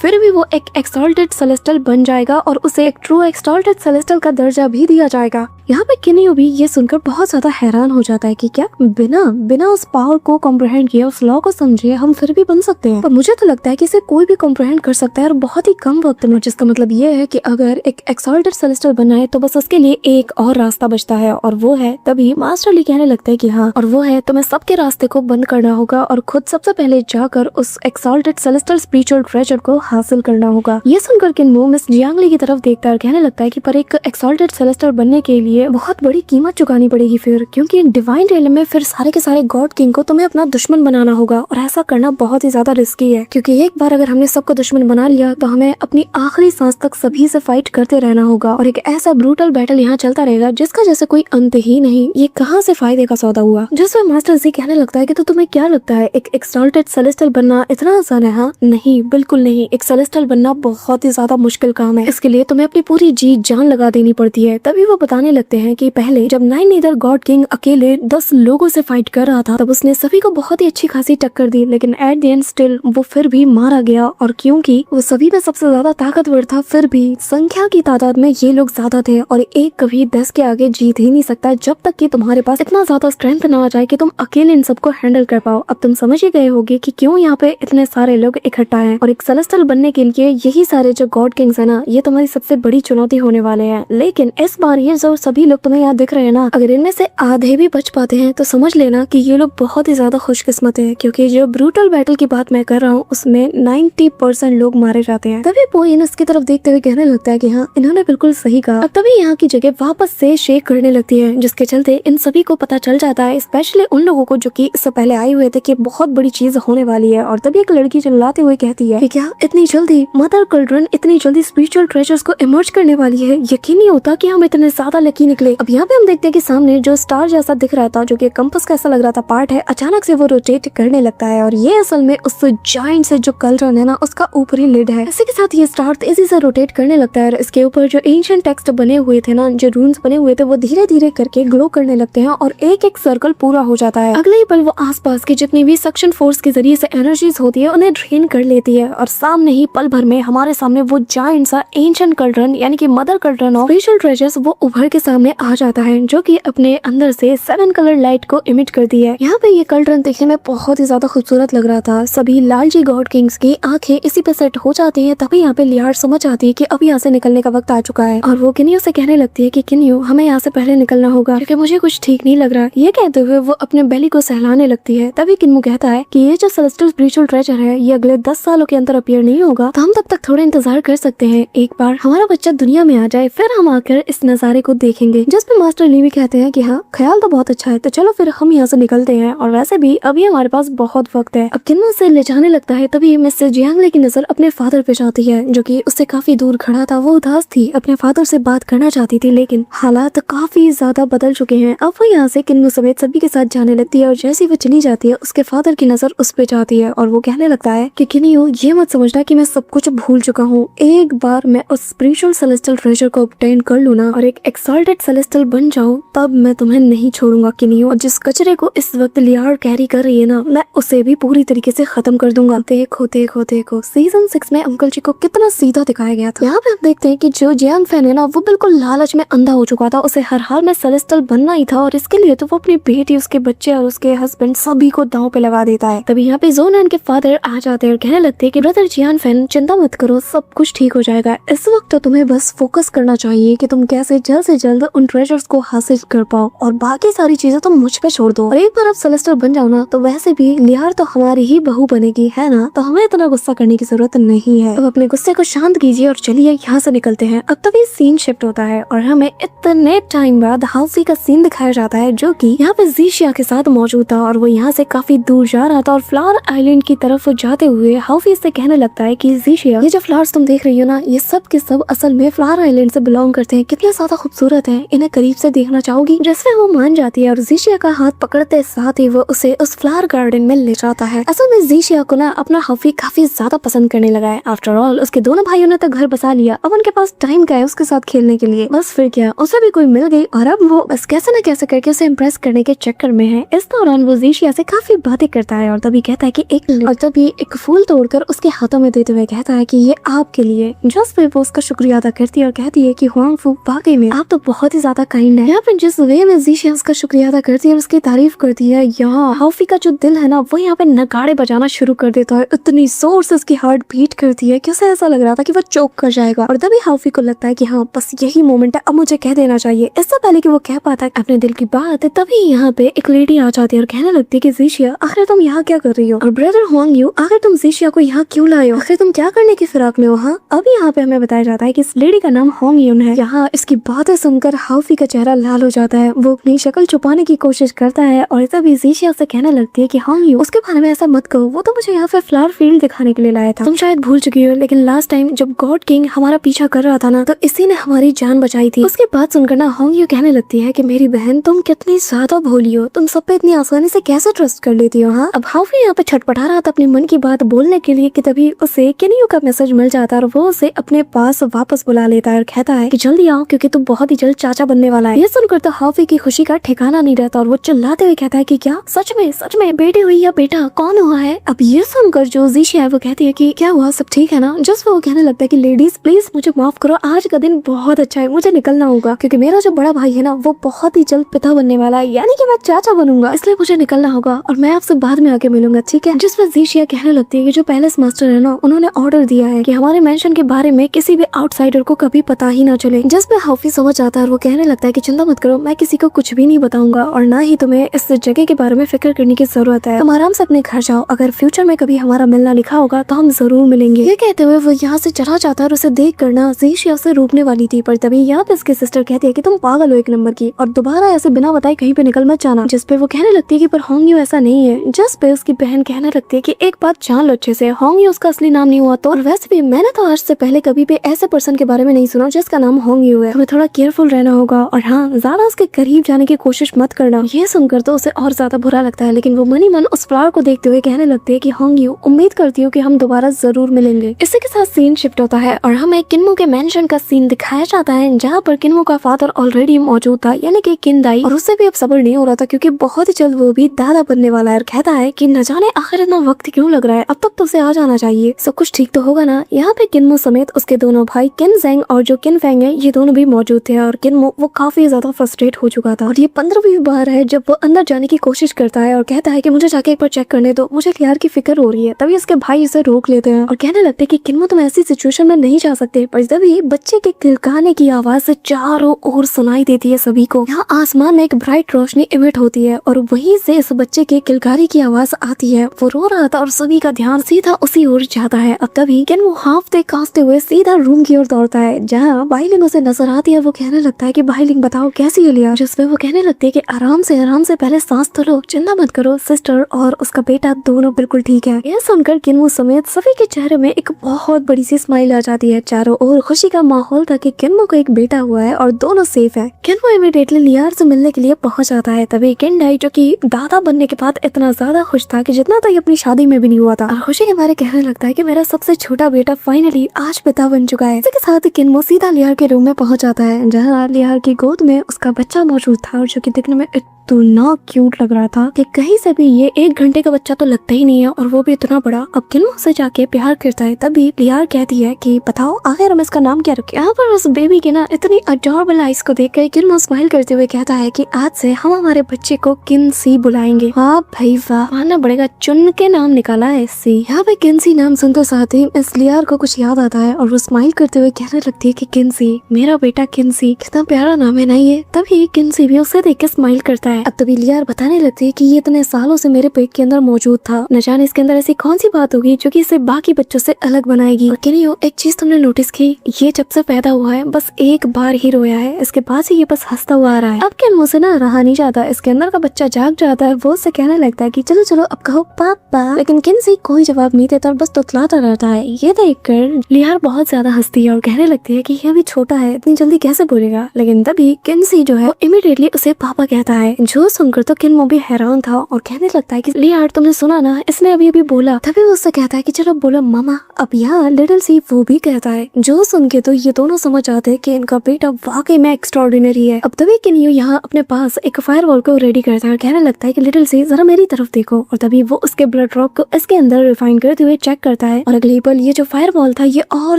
फिर भी वो एक एक्सॉल्टेड सेलेस्टियल बन जाएगा और उसे एक ट्रू एक्सॉल्टेड सेलेस्टियल का दर्जा भी दिया जाएगा। यहाँ पे किन्नियो भी ये सुनकर बहुत ज्यादा हैरान हो जाता है कि क्या बिना उस पावर को कॉम्प्रिहेंड किए, उस लॉ को समझे हम फिर भी बन सकते हैं। पर मुझे तो लगता है कि इसे कोई भी कॉम्प्रिहेंड कर सकता है और बहुत ही कम वक्त में, जिसका मतलब ये है कि अगर एक एक्सॉल्टेड सेलेस्टियल बनना है तो बस उसके लिए एक और रास्ता बचता है और वो है, तभी मास्टर ली कहने लगता है कि हाँ, और वो है तुम्हें सबके रास्ते को बंद करना होगा और खुद सबसे पहले जाकर उस एक्सॉल्टेड सेलेस्टियल स्पिरिचुअल ट्रेजर को हासिल करना होगा। ये सुनकर किन्मो मिस जियांग ली की तरफ देखता है और कहने लगता है कि पर एक एक्सॉल्टेड सेलेस्टियल बनने के लिए बहुत बड़ी कीमत चुकानी पड़ेगी फिर, क्योंकि डिवाइन रियलम में फिर सारे के सारे गॉड किंग को तुम्हें अपना दुश्मन बनाना होगा और ऐसा करना बहुत ही ज्यादा रिस्की है, क्योंकि एक बार अगर हमने सबको दुश्मन बना लिया तो हमें अपनी आखिरी सांस तक सभी से फाइट करते रहना होगा और एक ऐसा ब्रूटल बैटल यहाँ चलता रहेगा जिसका जैसे कोई अंत ही नहीं। ये कहाँ से फायदे का सौदा हुआ। जिसमें मास्टर जी कहने लगता है कि तो तुम्हें क्या लगता है एक एक्सॉल्टेड सेलेस्टियल बनना इतना आसान है? हाँ नहीं, बिल्कुल नहीं। एक सेलेस्टियल बनना बहुत ही ज्यादा मुश्किल काम है, इसके लिए तुम्हें अपनी पूरी जी जान लगा देनी पड़ती है। तभी वो बताने लगते हैं कि पहले जब 9 नीदर गॉड किंग अकेले 10 लोगों से फाइट कर रहा था तब उसने सभी को बहुत ही अच्छी खासी टक्कर दी, लेकिन एट द एंड स्टिल वो फिर भी मारा गया और क्योंकि वो सभी में सबसे ज्यादा ताकतवर था फिर भी संख्या की तादाद में ये लोग ज्यादा थे और एक कभी 10 के आगे जीत ही नहीं सकता जब तक कि तुम्हारे पास इतना ज्यादा स्ट्रेंथ ना आ जाए कि तुम अकेले इन सबको हैंडल कर पाओ। अब तुम समझ ही गए होगे कि क्यों यहाँ पे इतने सारे लोग इकट्ठा हैं और एक सेलेस्टियल बनने के लिए यही सारे जो गॉड किंग्स है ना, ये तुम्हारी सबसे बड़ी चुनौती होने वाले हैं। लेकिन इस बार ये जो सभी लोग तुम्हें यहाँ दिख रहे हैं ना, अगर इनमें से आधे भी बच पाते हैं तो समझ लेना कि ये लोग बहुत ही ज्यादा खुशकिस्मत है, क्योंकि जो ब्रूटल बैटल की बात मैं कर रहा हूँ उसमें 90% लोग मारे जाते हैं। तभी पोइन इसकी तरफ देखते हुए कहने लगता है कि हाँ, इन्होंने बिल्कुल सही कहा। अब तभी यहाँ की जगह वापस से शेक करने लगती है, जिसके चलते इन सभी को पता चल जाता है, स्पेशली उन लोगों को जो कि इससे पहले आए हुए थे, कि बहुत बड़ी चीज होने वाली है। और तभी एक लड़की चिल्लाते हुए कहती है कि क्या इतनी जल्दी मदर कल्ड्रन इतनी जल्दी स्पिरिचुअल ट्रेजर्स को इमर्ज करने वाली है? यकीन नहीं होता कि हम इतने ज्यादा लकी निकले। अब यहाँ पे हम देखते हैं कि सामने जो स्टार जैसा दिख रहा था, जो कि कंपास का ऐसा लग रहा था पार्ट है, अचानक से वो रोटेट करने लगता है और ये असल में उस जायंट से जो कल्ड्रन है ना, उसका ऊपरी लिड है। इसी के साथ ये स्टार तेजी से रोटेट करने लगता है और इसके ऊपर जो एंशिएंट टेक्स्ट बने हुए थे ना, जो रून्स बने हुए थे, वो धीरे धीरे करके ग्लो करने लगते हैं और एक एक सर्कल पूरा हो जाता है। अगले ही पल वो आसपास की जितनी भी सक्शन फोर्स के जरिए से एनर्जीज होती है उन्हें ड्रेन कर लेती है और सामने ही पल भर में हमारे सामने वो जायंट सा एंशिएंट कल्ड्रन यानी कि मदर कल्ड्रन ऑफ स्पेशल ट्रेजर्स वो उभर के सामने आ जाता है, जो कि अपने अंदर से 7 कलर लाइट को इमिट करती है। यहाँ पे ये कल्ड्रन देखने में बहुत ही ज्यादा खूबसूरत लग रहा था। सभी लालची गॉड किंग्स की आंखें इसी पे सेट हो जाती है। तभी यहाँ पे लियार समझ आती है कि अब यहाँ से निकलने का वक्त आ चुका है और वो किन्नियो से कहने लगती है कि किन्नियो, हमें यहाँ से पहले निकलना होगा क्योंकि मुझे कुछ ठीक नहीं लग रहा। ये कहते हुए वो अपने बेली को सहलाने लगती है। तभी किन्मो कहता है कि ये जो सेलेस्टियल स्पिरिचुअल ट्रेजर है ये अगले 10 सालों के अंदर अपीयर नहीं होगा, तो हम तब तक थोड़ा इंतजार कर सकते हैं। एक बार हमारा बच्चा दुनिया में आ जाए फिर हम आकर इस नजारे को देखेंगे। जिसपे मास्टर ली भी कहते हैं कि हाँ ख्याल तो बहुत अच्छा है, तो चलो फिर हम यहाँ से निकलते हैं। और वैसे भी अभी हमारे पास बहुत वक्त है। अब किन्मो से ले जाने लगता है तभी मिसेस जियांगले की नजर अपने फादर पे जाती है जो कि उससे काफी दूर खड़ा था। वो उदास थी, अपने फादर से बात करना चाहती थी, लेकिन हालात काफी ज्यादा बदल चुके हैं। अब वो यहाँ से किन्मो समेत सभी के साथ जाने लगती है और जैसी वो चली जाती है उसके फादर की नजर उस पे जाती है और वो कहने लगता है कि किन्यो ये मत समझना कि मैं सब कुछ भूल चुका हूँ। एक बार मैं उस स्पिरिचुअल सेलेस्टियल ट्रेजर को ऑब्टेन कर लूँ ना और एक एक्सल्टेड सेलेस्टियल बन जाऊँ, तब मैं तुम्हें नहीं छोड़ूंगा किन्यो। और जिस कचरे को इस वक्त लियार कैरी कर रही है ना, मैं उसे भी पूरी तरीके से खत्म कर दूंगा। देखो देखो देखो सीजन 6 में अंकल जी को कितना सीधा दिखाया गया था। यहाँ पे हम देखते हैं कि जो जियांग फैन है ना वो बिल्कुल लालच में अंधा हो चुका था। उसे हर हाल में सेलेस्टियल बनना ही था और इसके लिए तो वो अपनी बेटी, उसके बच्चे और उसके हस्बैंड सभी को दांव पे लगा देता है। तभी यहाँ पे जोनान के फादर आ जाते हैं और कहने लगते हैं कि ब्रदर जियान फैन चिंता मत करो, सब कुछ ठीक हो जाएगा। इस वक्त तो तुम्हें बस फोकस करना चाहिए कि तुम कैसे जल्द से जल्द उन ट्रेजर्स को हासिल कर पाओ और बाकी सारी चीजें तुम मुझ पे छोड़ दो। और एक बार आप सेलेस्टियल बन जाओ ना तो वैसे भी लियार तो हमारी ही बहू बनेगी, है ना, तो हमें इतना गुस्सा करने की जरूरत नहीं है। अब अपने गुस्से को शांत कीजिए और चलिए यहाँ से निकलते हैं। अब तभी सीन शिफ्ट होता है और हमें इतने टाइम बाद हाउसी का सीन दिखाया जाता है जो कि यहाँ पे जीशिया के साथ मौजूद था और वो यहाँ से काफी दूर जा रहा था और फ्लावर आइलैंड की तरफ जाते हुए हाउसी से कहने लगता है कि जीशिया ये जो फ्लावर्स तुम देख रही हो ना ये सब के सब असल में फ्लावर आइलैंड से बिलोंग करते हैं, कितने ज्यादा खूबसूरत है, इन्हें करीब से देखना चाहोगी। जिसमें वो मान जाती है और जीशिया का हाथ पकड़ते साथ ही वो उसे उस फ्लावर गार्डन में ले जाता है। असल में जीशिया को ना अपना हाफी काफी ज्यादा पसंद करने लगा है। आफ्टर ऑल उसके दोनों भाइयों ने तो घर बसा लिया, अब उनके पास टाइम का है उसके साथ खेलने के लिए। बस फिर क्या, उसे भी कोई मिल गई और अब वो बस कैसे न कैसे करके उसे इम्प्रेस करने के चक्कर में है। इस दौरान वो जीशिया से काफी बातें करता है और तभी कहता है कि तभी एक फूल तोड़कर उसके हाथों में देते हुए कहता है कि ये आपके लिए। जस्ट फिर वो उसका शुक्रिया अदा करती है और कहती है कि हुआंग फू वाकई में आप तो बहुत ही ज्यादा काइंड है। यहाँ पे जिस वे में जीशिया उसका शुक्रिया अदा करती है और उसकी तारीफ करती है, यहाँ हाफी का जो दिल है ना वो यहाँ पे नगाड़े बजाना शुरू कर देता है। इतनी जोर से उसकी हार्ट बीट करती है कि उसे ऐसा लग रहा था कि वो चोक कर जाएगा। और तभी हाफी को लगता है कि हाँ बस यही मोमेंट है, अब मुझे कह देना चाहिए। इससे पहले कि वो कह पाता है अपने दिल की बात, तभी यहाँ पे एक लेडी आ जाती है और कहने लगती है कि जीशिया आखिर तुम यहाँ क्या कर रही हो, और ब्रदर हुआंग यू आखिर तुम जीशिया को यहाँ क्यों लाए हो, आखिर तुम क्या करने की फिराक में हो। हाँ अब यहाँ पे हमें बताया जाता है कि इस लेडी का नाम होंग यून है। यहाँ इसकी बातें सुनकर हाफी का चेहरा लाल हो जाता है, वो अपनी शक्ल छुपाने की कोशिश करता है और तभी जीशिया से कहने लगती है कि होंग यू उसके बारे में ऐसा मत कहो, वो तो मुझे यहाँ पे फ्लावर फील्ड दिखाने के लिए लाया था। तुम शायद भूल चुकी हो लेकिन लास्ट टाइम जब गॉड किंग हमारा पीछा कर रहा था ना तो इसी ने हमारी जान बचाई थी। उसके बाद सुनकर ना होंग यू कहने लगती है कि मेरी बहन तुम कितनी ज्यादा भोली हो, तुम सब पे इतनी आसानी से कैसे ट्रस्ट कर लेती हो। हाँ अब हाफी यहाँ पे छटपटा रहा था अपने मन की बात बोलने के लिए कि तभी उसे किन्यो का मैसेज मिल जाता है और वो उसे अपने पास वापस बुला लेता है और कहता है कि जल्दी आओ क्योंकि तुम बहुत ही जल्द चाचा बनने वाला है। ये सुनकर तो हाफी की खुशी का ठिकाना नहीं रहता और वो चिल्लाते हुए कहता है कि क्या सच में बेटी हुई या बेटा कौन हुआ है। अब ये सुनकर जो जीशिया है वो कहती है कि क्या हुआ, सब ठीक है ना। जस्ट वो कहने लगता है कि लेडीज प्लीज मुझे माफ करो, आज का दिन बहुत अच्छा है, मुझे निकलना होगा क्योंकि मेरा जो बड़ा भाई है ना वो बहुत ही जल्द पिता बनने वाला है, यानी कि मैं चाचा बनूंगा, इसलिए मुझे निकलना होगा और मैं आपसे बाद में आके मिलूंगा, ठीक है। जिस पर जीशिया कहने लगती है कि जो पैलेस मास्टर है ना उन्होंने ऑर्डर दिया है कि हमारे मेंशन के बारे में किसी भी आउटसाइडर को कभी पता ही ना चले। जिस पे हाफी समझ आता है और वो कहने लगता है कि चिंता मत करो, मैं किसी को कुछ भी नहीं बताऊंगा और ना ही तुम्हें इस जगह के बारे में फिक्र करने की जरूरत है, तुम आराम से अपने घर जाओ, अगर फ्यूचर में कभी हमारा मिलना लिखा होगा तो हम जरूर मिलेंगे। ये कहते हुए वो यहाँ से चला जाता है और उसे देख कर ना जीशिया उसे रोकने वाली थी, पर तभी यहाँ पे इसकी सिस्टर कहती है कि तुम पागल हो एक नंबर की और दोबारा ऐसे बिना बताए कहीं पे निकल मत जाना। जिस पे वो कहने लगती है कि पर होंग यू ऐसा नहीं है। जिस पे उसकी बहन कहने लगती है कि एक बात जान लो अच्छे से, होंग यू उसका असली नाम नहीं हुआ तो, और वैसे भी मैंने तो आज से पहले कभी भी ऐसे पर्सन के बारे में नहीं सुना जिसका नाम होंग यू है, हमें थोड़ा केयरफुल रहना होगा और हाँ ज्यादा उसके करीब जाने की कोशिश मत करना। ये सुनकर तो उसे और ज्यादा बुरा लगता है लेकिन वो मनी मन उस फ्लावर को देखते हुए कहने लगती है कि होंग यू उम्मीद करती हूँ कि हम दोबारा जरूर मिलेंगे। इसी के साथ सीन शिफ्ट होता है और हमें किन्मो के मेंशन का सीन दिखाया जाता है जहाँ पर किन्मो का फादर ऑलरेडी मौजूद था यानी कि किंदाई, और उससे भी अब सब्र नहीं हो रहा था क्योंकि बहुत ही जल्द वो भी दादा बनने वाला है और कहता है कि न जाने आखिर इतना वक्त क्यों लग रहा है, अब तक तो उसे आ जाना चाहिए, सब कुछ ठीक तो होगा ना। यहाँ पे किन्मो समेत उसके दोनों भाई किन जेंग और जो किन फेंग है ये दोनों भी मौजूद थे और किन्मो वो काफी ज्यादा फ्रस्ट्रेट हो चुका था और ये 15वीं बार है जब वो अंदर जाने की कोशिश करता है और कहता है कि मुझे जाके एक बार चेक करने दो, मुझे लियार की फिक्र हो रही है। तभी उसके भाई इसे रोक लेते हैं और कहने लगते हैं कि किन्मो तुम ऐसी सिचुएशन में नहीं जा सकते, पर तभी बच्चे के किलकाने की आवाज से चारों और सुनाई देती है सभी को। यहाँ आसमान में एक ब्राइट रोशनी इमिट होती है और वहीं से इस बच्चे के किलकारी की आवाज आती है। वो रो रहा था और सभी का ध्यान सीधा उसी ओर जाता है। अब तभी किन वो हाफते कांपते हुए सीधा रूम की ओर दौड़ता है जहाँ बाइलिंग उसे नजर आती है। वो कहने लगता है कि बाइलिंग बताओ कैसी है लिया, जिसपे वो कहने लगती है कि आराम से पहले सांस तो लो, चिंता मत करो, सिस्टर और उसका बेटा दोनों बिल्कुल ठीक है। यह सुनकर किन्मो समेत सभी के चेहरे में एक बहुत बड़ी सी स्माइल आ जाती है। चारों ओर खुशी का माहौल था कि किन्मो को एक बेटा हुआ है और दोनों सेफ है। किन्मो इमीडिएटली लियार से मिलने के लिए पहुंच जाता है। तभी किंडाई जो कि दादा बनने के बाद इतना ज्यादा खुश था कि जितना तो ये अपनी शादी में भी नहीं हुआ था, और खुशी के बारे कहने लगता है कि मेरा सबसे छोटा बेटा फाइनली आज पिता बन चुका है। इसी के साथ किन्मो सीधा लियार के रूम में पहुंच जाता है जहाँ लियार की गोद में उसका बच्चा मौजूद था और जो कि दिखने में इतना क्यूट लग रहा था कि कहीं से भी ये 1 घंटे का बच्चा तो लगता ही नहीं है, और वो भी इतना बड़ा। अब किन्मो से जाके प्यार करता है। तभी लियार कहती है कि बताओ आखिर हम इसका नाम क्या रखें। यहाँ पर उस बेबी के ना इतनी अडोरेबल आइज को देखकर किन्मो स्माइल करते हुए कहता है कि आज से हम हमारे बच्चे को किन्सी बुलाएंगे। हाँ भाई वाह, मानना पड़ेगा, चुन के नाम निकाला है इससे। यहाँ पे किन्सी नाम सुनते साथ ही इस लियार को कुछ याद आता है और वो स्माइल करते हुए कहने लगती है कि किन्सी, मेरा बेटा किन्सी, कितना प्यारा नाम है ना ये। तभी किन्सी भी उसे देख के स्माइल करता है। अब तभी लियार बताने लगती है कि ये इतने सालों से मेरे पेट के अंदर मौजूद था, न जाने इसके अंदर ऐसी कौन सी बात होगी जो कि इसे बाकी बच्चों से अलग बनाएगी। और किनियो, एक चीज तुमने नोटिस की, ये जब से पैदा हुआ है बस एक बार ही रोया है, इसके बाद से ये बस हंसता हुआ आ रहा है। अब किन्मो से ना रहा नहीं जाता, इसके अंदर का बच्चा जाग जाता है। वो उससे कहने लगता है कि चलो चलो अब कहो पापा, लेकिन किन्सी कोई जवाब नहीं देता और बस तुतलाता रहता है। ये देखकर लियार बहुत ज्यादा हंसती है और कहने लगती है कि ये अभी छोटा है, इतनी जल्दी कैसे बोलेगा। लेकिन तभी किन्सी जो है इमीडिएटली उसे पापा कहता है, जो सुनकर तो किन्मो भी हैरान था और कहने लगता है कि लियार तुमने सुना ना, इसने अभी अभी बोला। तभी वो उससे कहता है कि चलो बोलो मामा। अब यहाँ लिटिल सी वो भी कहता है, जो सुन के तो ये दोनों समझ जाते हैं कि इनका बेटा वाकई में एक्स्ट्राऑर्डिनरी है। अब तभी किनियो यहाँ अपने पास एक फायरवॉल को रेडी करता है और कहने लगता है कि लिटिल सी जरा मेरी तरफ देखो। और तभी वो उसके ब्लड रॉक को इसके अंदर रिफाइन करते हुए चेक करता है और अगले पल ये जो फायरवॉल था ये और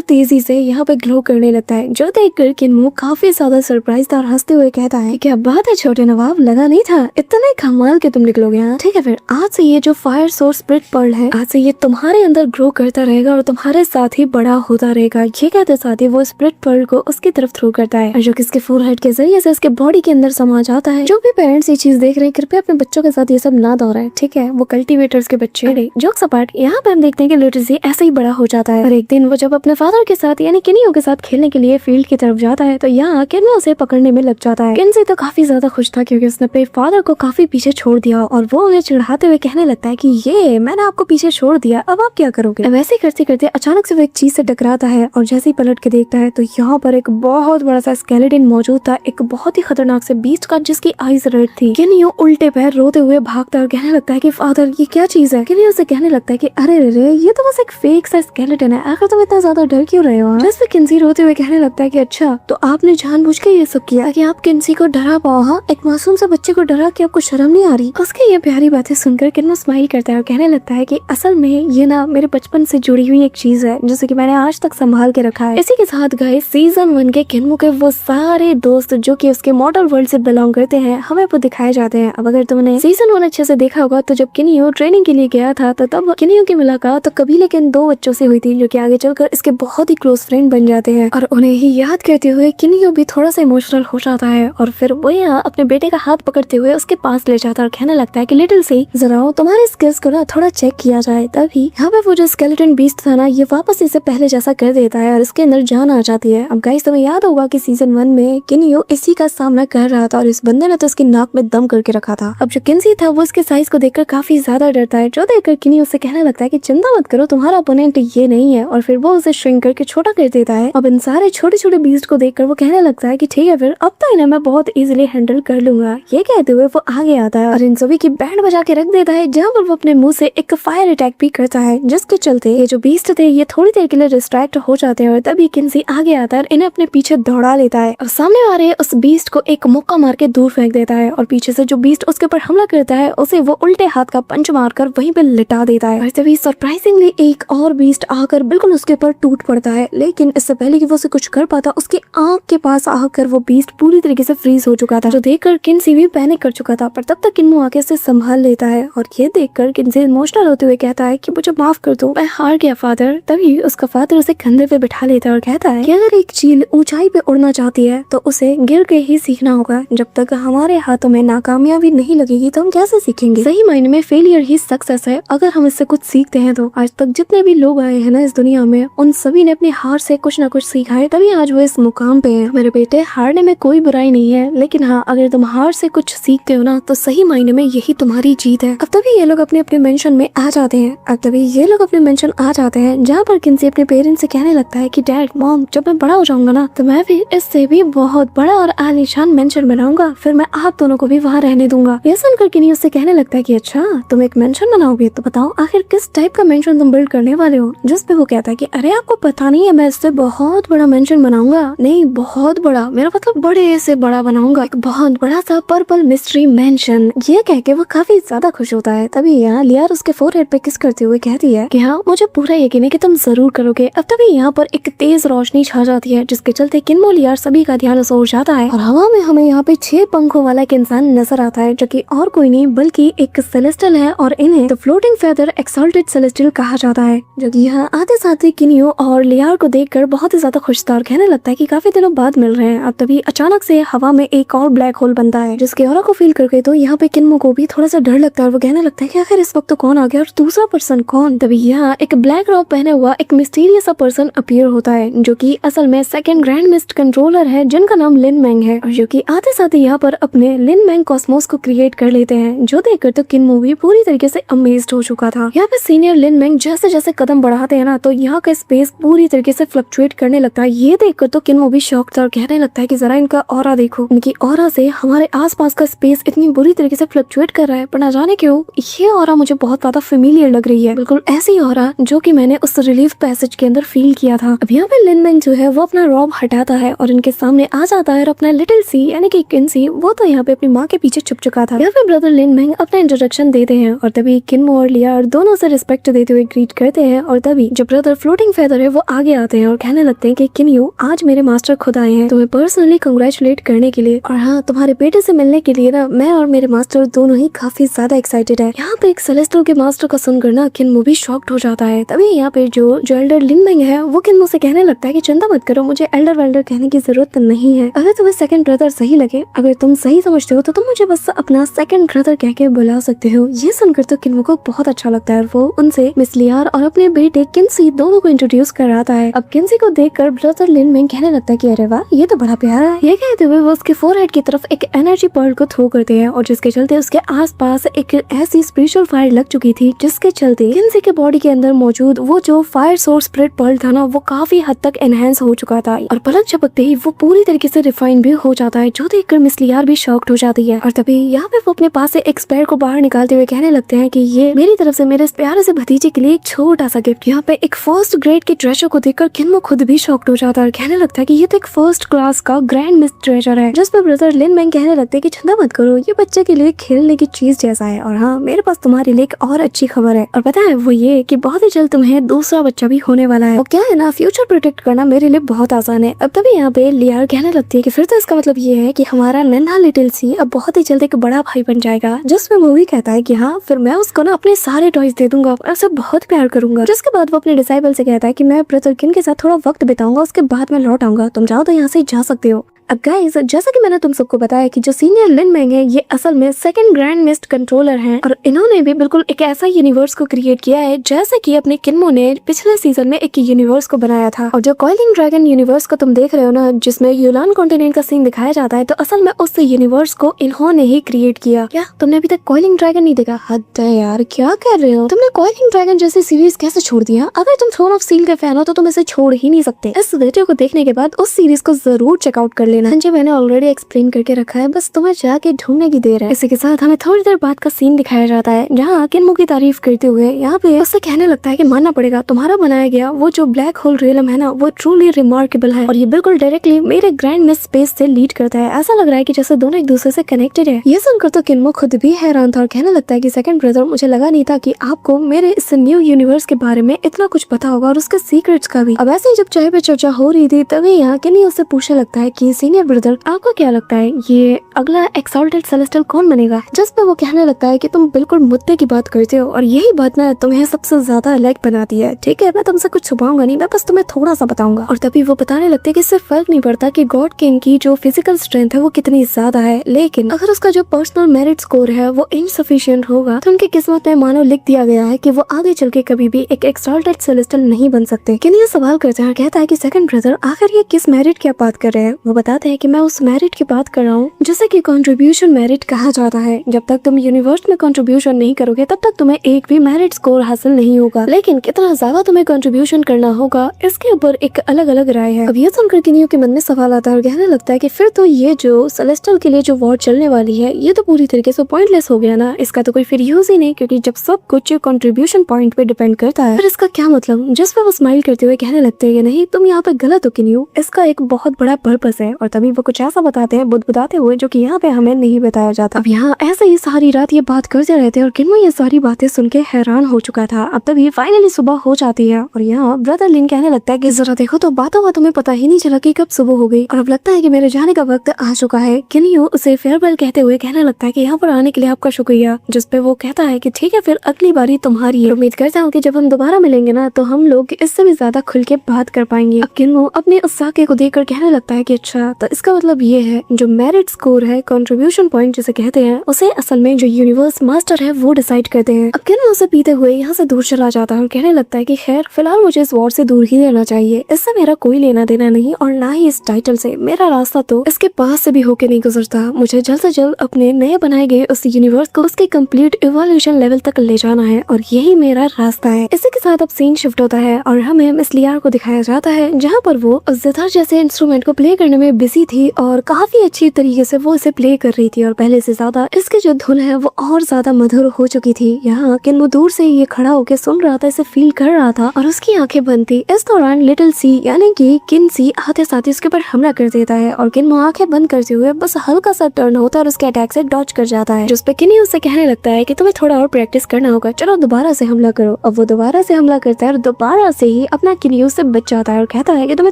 तेजी से यहाँ पे ग्लो करने लगता है, जो देखकर किन्मो काफी ज्यादा सरप्राइज था और हंसते हुए कहता है, क्या बात है छोटे नवाब, लगा नहीं था इतने कमाल के तुम निकलोगे। हाँ ठीक है, फिर आज से ये जो फायर सोर्स स्पिरिट पर्ल है, आज से ये तुम्हारे अंदर ग्रो करता रहेगा और तुम्हारे साथ ही बड़ा होता रहेगा। ये कहते साथ ही वो स्पिरिट पर्ल को उसकी तरफ थ्रो करता है और जो किसके फोरहेड के जरिए से उसके बॉडी के अंदर समा जाता है। जो भी पेरेंट्स ये चीज देख रहे हैं कृपया अपने बच्चों के साथ ये सब ना दोहराएं, ठीक है, वो कल्टीवेटर्स के बच्चे। जोक्स अपार्ट, यहाँ पे हम देखते हैं कि लिटरेसी ऐसे ही बड़ा हो जाता है और एक दिन वो जब अपने फादर के साथ यानी किनियो के साथ खेलने के लिए फील्ड की तरफ जाता है तो यहाँ किन्मो उसे पकड़ने में लग जाता है। किन्सी तो काफी ज्यादा खुश था क्योंकि उसने अपने फादर को काफी पीछे छोड़ दिया और वो उन्हें चिढ़ाते हुए कहने लगता है कि ये मैंने आपको पीछे छोड़ दिया, अब आप क्या करोगे। वैसे करते करते अचानक से वो एक चीज से टकराता है और जैसे ही पलट के देखता है तो यहाँ पर एक बहुत बड़ा सा स्केलेटन मौजूद था, एक बहुत ही खतरनाक से बीस्ट का जिसकी आईज रेड थी। किनियो उल्टे पैर रोते हुए भागता और कहने लगता है कि फादर ये क्या चीज है। किनियो से कहने लगता है कि अरे रे ये तो बस एक फेक सा स्केलेटन है, आखिर तुम इतना ज्यादा डर क्यों रहे हो। जैसे किन्सी रोते हुए कहने लगता है कि अच्छा तो आपने जानबूझ के ये सब किया कि आप किन्सी को डरा पाओ। हाँ, एक मासूम से बच्चे को डरा के आपको शर्म नहीं आ रही। उसकी ये प्यारी बातें सुनकर किन्मो स्माइल करता है और कहने लगता है कि असल में ये ना मेरे बचपन से जुड़ी हुई एक चीज है जिसे कि मैंने आज तक संभाल के रखा है। इसी के साथ गाइस सीजन 1 के किन्मो के वो सारे दोस्त जो कि उसके मॉडल वर्ल्ड से बिलोंग करते हैं हमें वो दिखाए जाते हैं। अब अगर तुमने सीजन 1 अच्छे से देखा होगा तो जब किनियो ट्रेनिंग के लिए गया था तो तब किनियो की मुलाकात तो कबीले के इन 2 बच्चों से हुई थी जो कि आगे चलकर इसके बहुत ही क्लोज फ्रेंड बन जाते हैं और उन्हें ही याद करते हुए किनियो भी थोड़ा सा इमोशनल हो जाता है और फिर वो यहाँ अपने बेटे का हाथ पकड़ते हुए उसके पास ले जाता है और कहने लगता है कि लिटिल सी जरा तुम्हारे स्किल्स को ना थोड़ा चेक किया जाए। तभी यहाँ पे वो जो स्केलेटन बीस्ट था ना ये वापस इसे पहले जैसा कर देता है और इसके अंदर जान आ जाती है। अब गाइस तुम्हें याद होगा कि सीजन 1 में किनियो इसी का सामना कर रहा था और इस बंदे ने तो उसकी नाक में दम करके रखा था। अब जो किन्सी था वो उसके साइज को देखकर काफी ज्यादा डरता है, जो देखकर किनियो उससे कहने लगता है कि चिंता मत करो तुम्हारा ओपोनेंट ये नहीं है और फिर वो उसे श्रिंक करके छोटा कर देता है। अब इन सारे छोटे छोटे बीस्ट को देखकर वो कहने लगता है कि ठीक है फिर अब तो इन्हें मैं बहुत इजीली हैंडल कर लूंगा। ये कहते हुए वो आगे आता है और इन सभी की बैंड बजा के रख देता है जहाँ पर वो अपने मुंह से एक फायर अटैक भी करता है जिसके चलते ये जो बीस्ट थे ये थोड़ी देर के लिए डिस्ट्रैक्ट हो जाते हैं और तभी किन्सी आगे आता है और इन्हें अपने पीछे दौड़ा लेता है और सामने आ रहे उस बीस्ट को एक मुक्का मार के दूर फेंक देता है और पीछे से जो बीस्ट उसके ऊपर हमला करता है उसे वो उल्टे हाथ का पंच मारकर वहीं पे लिटा देता है और तभी सरप्राइजिंगली एक और बीस्ट आकर बिल्कुल उसके ऊपर टूट पड़ता है। लेकिन इससे पहले कि वो उसे कुछ कर पाता उसकी आंख के पास आकर वो बीस्ट पूरी तरीके से फ्रीज हो चुका था, जो देखकर किन्सी भी पैनिक कर चुका था। पर तब तक किन्मो आके इसे संभाल लेता है और ये देखकर किन्सी इमोशनल होते हुए कहता है कि मुझे माफ कर दो, मैं हार गया फादर। तभी उसका फादर उसे कंधे पे बिठा लेता है और कहता है कि अगर एक चील ऊंचाई पे उड़ना चाहती है तो उसे गिर के ही सीखना होगा। जब तक हमारे हाथों में नाकामयाबी नहीं लगेगी तो हम कैसे सीखेंगे। सही मायने में फेलियर ही सक्सेस है। अगर हम इससे कुछ सीखते हैं तो आज तक जितने भी लोग आए हैं ना इस दुनिया में, उन सभी ने अपनी हार से कुछ ना कुछ सीखा है, तभी आज वो इस मुकाम पे है। मेरे बेटे, हारने में कोई बुराई नहीं है, लेकिन हाँ, अगर तुम हार से कुछ सीखते हो ना तो सही मायने में यही तुम्हारी जीत है। अब तभी ये लोग अपने अपने मेंशन में आ जाते हैं। अब तभी ये लोग अपने मेंशन आ जाते हैं जहाँ पर किन्सी अपने पेरेंट्स से कहने लगता है कि डैड मॉम, जब मैं बड़ा हो जाऊंगा ना तो मैं भी इससे भी बहुत बड़ा और आलीशान मेंशन बनाऊंगा, फिर मैं आप दोनों को भी वहाँ रहने दूंगा। ये सुनकर किन्नी उससे कहने लगता है कि अच्छा तुम एक मेंशन बनाओगे, तो बताओ आखिर किस टाइप का मेंशन तुम बिल्ड करने वाले हो। जिस पे वो कहता है कि अरे आपको पता नहीं है, मैं इससे बहुत बड़ा मेंशन बनाऊंगा। नहीं, बहुत बड़ा, मेरा मतलब बड़े से बड़ा बनाऊंगा, एक बहुत बड़ा सा पर्पल मिस्ट्री मेंशन। ये कह के वो काफी ज्यादा खुश होता है। तभी यहाँ लियार उसके फोरहेड पे किस करते हुए कहती है कि हाँ, मुझे पूरा यकीन है कि तुम जरूर करोगे। अब तभी यहाँ पर एक तेज रोशनी छा जाती है जिसके चलते किन्मो लियार सभी का ध्यान उस ओर जाता है और हवा में हमें यहाँ पे 6 पंखों वाला एक इंसान नजर आता है जो कि और कोई नहीं बल्कि एक सेलेस्टियल है और इन्हें the floating feather exalted celestial कहा जाता है। जो कि यहाँ आते साथ ही किन्यो और लियार को देखकर बहुत ही ज्यादा खुश था और कहने लगता है कि काफी दिनों बाद मिल रहे हैं। अब तभी अचानक से हवा में एक और ब्लैक होल बनता है जिसके ऑरा को फील करके तो यहाँ पे किन्मो को भी थोड़ा सा डर लगता है और वो कहने लगता है कि आखिर इस वक्त तो कौन आ गया और दूसरा पर्सन कौन। तभी यहाँ एक ब्लैक रॉब पहने हुआ एक मिस्टीरियस सा पर्सन अपीयर होता है जो कि असल में सेकंड ग्रैंड मिस्ट कंट्रोलर है जिनका नाम लिन मैंग है और जो कि आते साथ ही यहाँ पर अपने लिन मैंग कॉस्मोस को क्रिएट कर लेते हैं, जो देखकर तो किन्मो भी पूरी तरीके से अमेज्ड हो चुका था। यहाँ पे सीनियर लिन मैंग जैसे जैसे कदम बढ़ाते हैं ना तो यहाँ का स्पेस पूरी तरीके से फ्लक्चुएट करने लगता है। ये देखकर तो किन्मो भी शॉक था और कहने लगता है कि जरा इनका ऑरा देखो, इनकी ऑरा से हमारे आसपास का स्पेस इतनी बुरी तरीके से फ्लक्चुएट कर रहा है, पर ना जाने क्यों ये ऑरा मुझे बहुत ज्यादा फेमिलियर लग रही है, बिल्कुल ऐसी ऑरा जो कि मैंने उस रिलीफ पैसेज के अंदर फील किया था। अब यहाँ पे लिन मैंग जो है वो अपना रॉब हटाता है और इनके सामने आ जाता है और अपना लिटिल सी यानी कि किन्सी वो तो यहाँ पे अपनी माँ के पीछे छुप चुका था। यहाँ पे ब्रदर लिन मैंग अपना इंट्रोडक्शन देते हैं और तभी किन्मो और लियार दोनों से रिस्पेक्ट देते हुए ग्रीट करते हैं और तभी जो ब्रदर फ्लोटिंग फेदर है वो आगे आते हैं और कहने लगते हैं कि किन्यो, आज मेरे मास्टर खुद आए हैं तुम्हें पर्सनली कंग्रेचुलेट करने के लिए और हाँ, तुम्हारे बेटे से मिलने के लिए ना मैं और मेरे मास्टर दोनों ही काफी ज्यादा एक्साइटेड है। यहाँ पे एक सेलेस्टियल के मास्टर का सुनकर ना किन्मो भी शॉक्ड हो जाता है। तभी यहाँ पे जो एल्डर लिन मैंग है वो किन्मो से कहने लगता है कि चिंता मत करो, मुझे एल्डर वेल्डर कहने की जरूरत नहीं है। अगर तुम्हें सेकंड ब्रदर सही लगे, अगर तुम सही समझते हो तो तुम मुझे बस अपना सेकंड ब्रदर कह के बुला सकते हो। ये सुनकर तो किन्मो को बहुत अच्छा लगता है। वो उनसे मिस लियार और अपने बेटे किन्सी दोनों को इंट्रोड्यूस कराता है। अब किन्सी को देखकर ब्रदर लिन मैंग कहने लगता है कि अरे वाह, ये तो बड़ा प्यारा है। ये कहते हुए वो उसके फोरहेड की तरफ एक एनर्जी पर्ल को थ्रो करते हैं और जिसके चलते उसके आसपास एक ऐसी स्पिरिचुअल फायर लग चुकी थी जिसके चलते किन्सी के बॉडी के अंदर मौजूद वो जो फायर सोर्स स्पिरिट पर्ल था ना वो काफी हद तक एनहेंस हो चुका था और पलक झपकते ही वो पूरी तरीके से रिफाइन भी हो जाता है, जो देखकर मिस लियार भी शॉक्ड हो जाती है। और तभी यहाँ पे वो अपने पास से एक स्पेयर को बाहर निकालते हुए कहने लगते हैं कि ये मेरी तरफ से मेरे प्यारे से भतीजे के लिए एक छोटा सा गिफ्ट। यहाँ पे एक फर्स्ट ग्रेड के ट्रेजर को देखकर किन्मो खुद भी शॉक्ड हो जाता है और कहने लगता है कि ये तो एक फर्स्ट क्लास का ग्रैंड मिस्ट ट्रेजर है। जिस पर ब्रदर लिन मैंग कहने लगते हैं कि चिंता मत करो, ये बच्चे के लिए खेलने की चीज जैसा है और हाँ, मेरे पास तुम्हारे लिए एक और अच्छी खबर है और पता है वो ये कि बहुत ही जल्द तुम्हें दूसरा बच्चा भी होने वाला है। और क्या है ना, फ्यूचर प्रोटेक्ट करना मेरे लिए बहुत आसान है। अब तभी यहाँ पे लियार कहने लगती है कि फिर तो इसका मतलब ये है कि हमारा नन्हा लिटिल सी अब बहुत ही जल्द एक बड़ा भाई बन जाएगा। जिसमें वो भी कहता है कि हाँ, फिर मैं उसको ना अपने सारे टॉयज दे दूंगा और उसे बहुत प्यार करूंगा। जिसके बाद वो अपने डिसाइबल से कहता है कि मैं ब्रदर किन के साथ थोड़ा वक्त बिताऊंगा, उसके बाद मैं लौट आऊंगा, तुम जाओ तो यहाँ से जा सकते हो। अब गाइस, जैसा कि मैंने तुम सबको बताया कि जो सीनियर लिन मैंग है ये असल में सेकंड ग्रैंड मिस्ट कंट्रोलर हैं और इन्होंने भी बिल्कुल एक ऐसा यूनिवर्स को क्रिएट किया है जैसे कि अपने किन्मो ने पिछले सीजन में एक यूनिवर्स को बनाया था। और जो कॉइलिंग ड्रैगन यूनिवर्स को तुम देख रहे हो ना, जिसमें यूलान कॉन्टिनेंट का सीन दिखाया जाता है, तो असल में उस यूनिवर्स को इन्होंने ही क्रिएट किया। क्या तुमने अभी तक कॉइलिंग ड्रैगन नहीं देखा? हद है यार, क्या कर रहे हो तुमने? कॉइलिंग ड्रैगन जैसी सीरीज कैसे छोड़ दिया? अगर तुम थ्रोन ऑफ स्टील के फैन हो तो तुम इसे छोड़ ही नहीं सकते। इस वीडियो को देखने के बाद उस सीरीज को जरूर चेकआउट कर लेना। जी, मैंने ऑलरेडी एक्सप्लेन करके रखा है, बस तुम्हें जाके ढूंढने की देर है। इसी के साथ हमें थोड़ी देर बाद का सीन दिखाया जाता है जहाँ किन्मो की तारीफ करते हुए यहाँ पे उससे कहने लगता है कि मानना पड़ेगा, तुम्हारा बनाया गया वो जो ब्लैक होल रियलम है ना, वो ट्रूली रिमार्केबल है और ये बिल्कुल डायरेक्टली मेरे ग्रैंड मिस्ट स्पेस से लीड करता है। ऐसा लग रहा है कि जैसे दोनों एक दूसरे से कनेक्टेड है। ये सुनकर तो किन्मो खुद भी हैरान था और कहने लगता है कि सेकंड ब्रदर, मुझे लगा नहीं था कि आपको मेरे इस न्यू यूनिवर्स के बारे में इतना कुछ पता होगा और उसके सीक्रेट्स का भी। अब ऐसे ही जब चाय पे चर्चा हो रही थी तभी यहाँ किन्नी उससे पूछने लगता है कि इस सीनियर ब्रदर, आपको क्या लगता है ये अगला एक्सॉल्टेड सेलेस्टियल कौन बनेगा? जिस पे वो कहने लगता है कि तुम बिल्कुल मुद्दे की बात करते हो और यही बात ना तुम्हें सबसे ज्यादा अलग बनाती है। ठीक है, मैं तुमसे कुछ छुपाऊंगा नहीं, मैं बस तुम्हें थोड़ा सा बताऊंगा। और तभी वो बताने लगते हैं कि इससे फर्क नहीं पड़ता कि गॉड किंग की जो फिजिकल स्ट्रेंथ है वो कितनी ज्यादा है, लेकिन अगर उसका जो पर्सनल मेरिट स्कोर है वो इनसफिशिएंट होगा तो उनकी किस्मत में मानो लिख दिया गया है कि वो आगे चल के कभी भी एक एक्सॉल्टेड सेलेस्टियल नहीं बन सकते। किन ये सवाल करते हैं, कहता है कि सेकंड ब्रदर आखिर ये किस मेरिट की आप बात कर रहे हैं? वो बताते हैं कि मैं उस मेरिट की बात कर रहा हूँ जिसे कि कंट्रीब्यूशन मेरिट कहा जाता है। जब तक तुम यूनिवर्स में कंट्रीब्यूशन नहीं करोगे तब तक तुम्हें एक भी मेरिट स्कोर हासिल नहीं होगा, लेकिन कितना ज्यादा तुम्हें कंट्रीब्यूशन करना होगा इसके ऊपर एक अलग अलग राय है। अब ये सुनकर किनियो के मन में सवाल आता है और कहने लगता है कि फिर तो ये जो सेलेस्टियल के लिए जो वॉर चलने वाली है ये तो पूरी तरीके से पॉइंटलेस हो गया ना, इसका तो कोई फिर यूज ही नहीं, क्योंकि जब सब कुछ कंट्रीब्यूशन पॉइंट पे डिपेंड करता है फिर इसका क्या मतलब? जिस पे वो स्माइल करते हुए कहने लगते हैं नहीं तुम यहाँ पे गलत हो किनियो, इसका एक बहुत बड़ा पर्पस है। और तभी वो कुछ ऐसा बताते हैं बुदबुदाते हुए जो कि यहाँ पे हमें नहीं बताया जाता। अब यहाँ ऐसे ही सारी रात ये बात करते रहते हैं और किन्मो ये सारी बातें सुन के हैरान हो चुका था। अब तभी फाइनली सुबह हो जाती है और यहाँ ब्रदर लिन कहने लगता है कि जरा देखो तो बातों तुम्हें पता ही नहीं चला कि कब सुबह हो गई और अब लगता है कि मेरे जाने का वक्त आ चुका है। किनियो उसे फेयरवेल कहते हुए कहने लगता है कि यहाँ पर आने के लिए आपका शुक्रिया, जिस पे वो कहता है कि ठीक है फिर अगली बारी तुम्हारी है। उम्मीद करता हूँ कि जब हम दोबारा मिलेंगे ना तो हम लोग इससे भी ज्यादा खुल के बात कर पाएंगे। अब किन्मो अपने उस साके को देखकर कहने लगता है कि अच्छा तो इसका मतलब ये है जो मेरिट स्कोर है कंट्रीब्यूशन पॉइंट जिसे कहते हैं उसे असल में जो यूनिवर्स मास्टर है वो डिसाइड करते हैं। अब किन्मो उसे पीते हुए यहाँ से दूर चला जाता है और कहने लगता है कि खैर फिलहाल मुझे इस वॉर से दूर ही रहना चाहिए, इससे मेरा कोई लेना देना नहीं और ना ही इस टाइटल से। मेरा रास्ता तो इसके पास से भी होके नहीं गुजरता, मुझे जल्द से जल्द अपने नए बनाए गए उस यूनिवर्स को उसके कंप्लीट इवोल्यूशन लेवल तक ले जाना है और यही मेरा रास्ता है। इसी के साथ अब सीन शिफ्ट होता है और हमें मिस लियार को दिखाया जाता है जहाँ पर वो जितार जैसे इंस्ट्रूमेंट को प्ले करने में बिजी थी और काफी अच्छी तरीके से वो इसे प्ले कर रही थी और पहले से ज्यादा इसकी जो धुन है वो और ज्यादा मधुर हो चुकी थी। यहाँ किन्मो दूर से ये खड़ा होकर सुन रहा था, इसे फील कर रहा था और उसकी आंखें बंद थी। इस दौरान लिटिल सी यानी कि किन्सी आते साथ उसके ऊपर हमला कर देता है और किन्मो आंखें बंद करते हुए बस हल्का सा टर्न होता है और उसके अटैक से डॉज कर जाता है, जिस पे किन्नी उससे कहने लगता है कि तुम्हें थोड़ा और प्रैक्टिस करना होगा, चलो दोबारा से हमला करो। अब वो दोबारा से हमला करता है और दोबारा से ही अपना किन्नी से बच जाता है और कहता है कि तुम्हें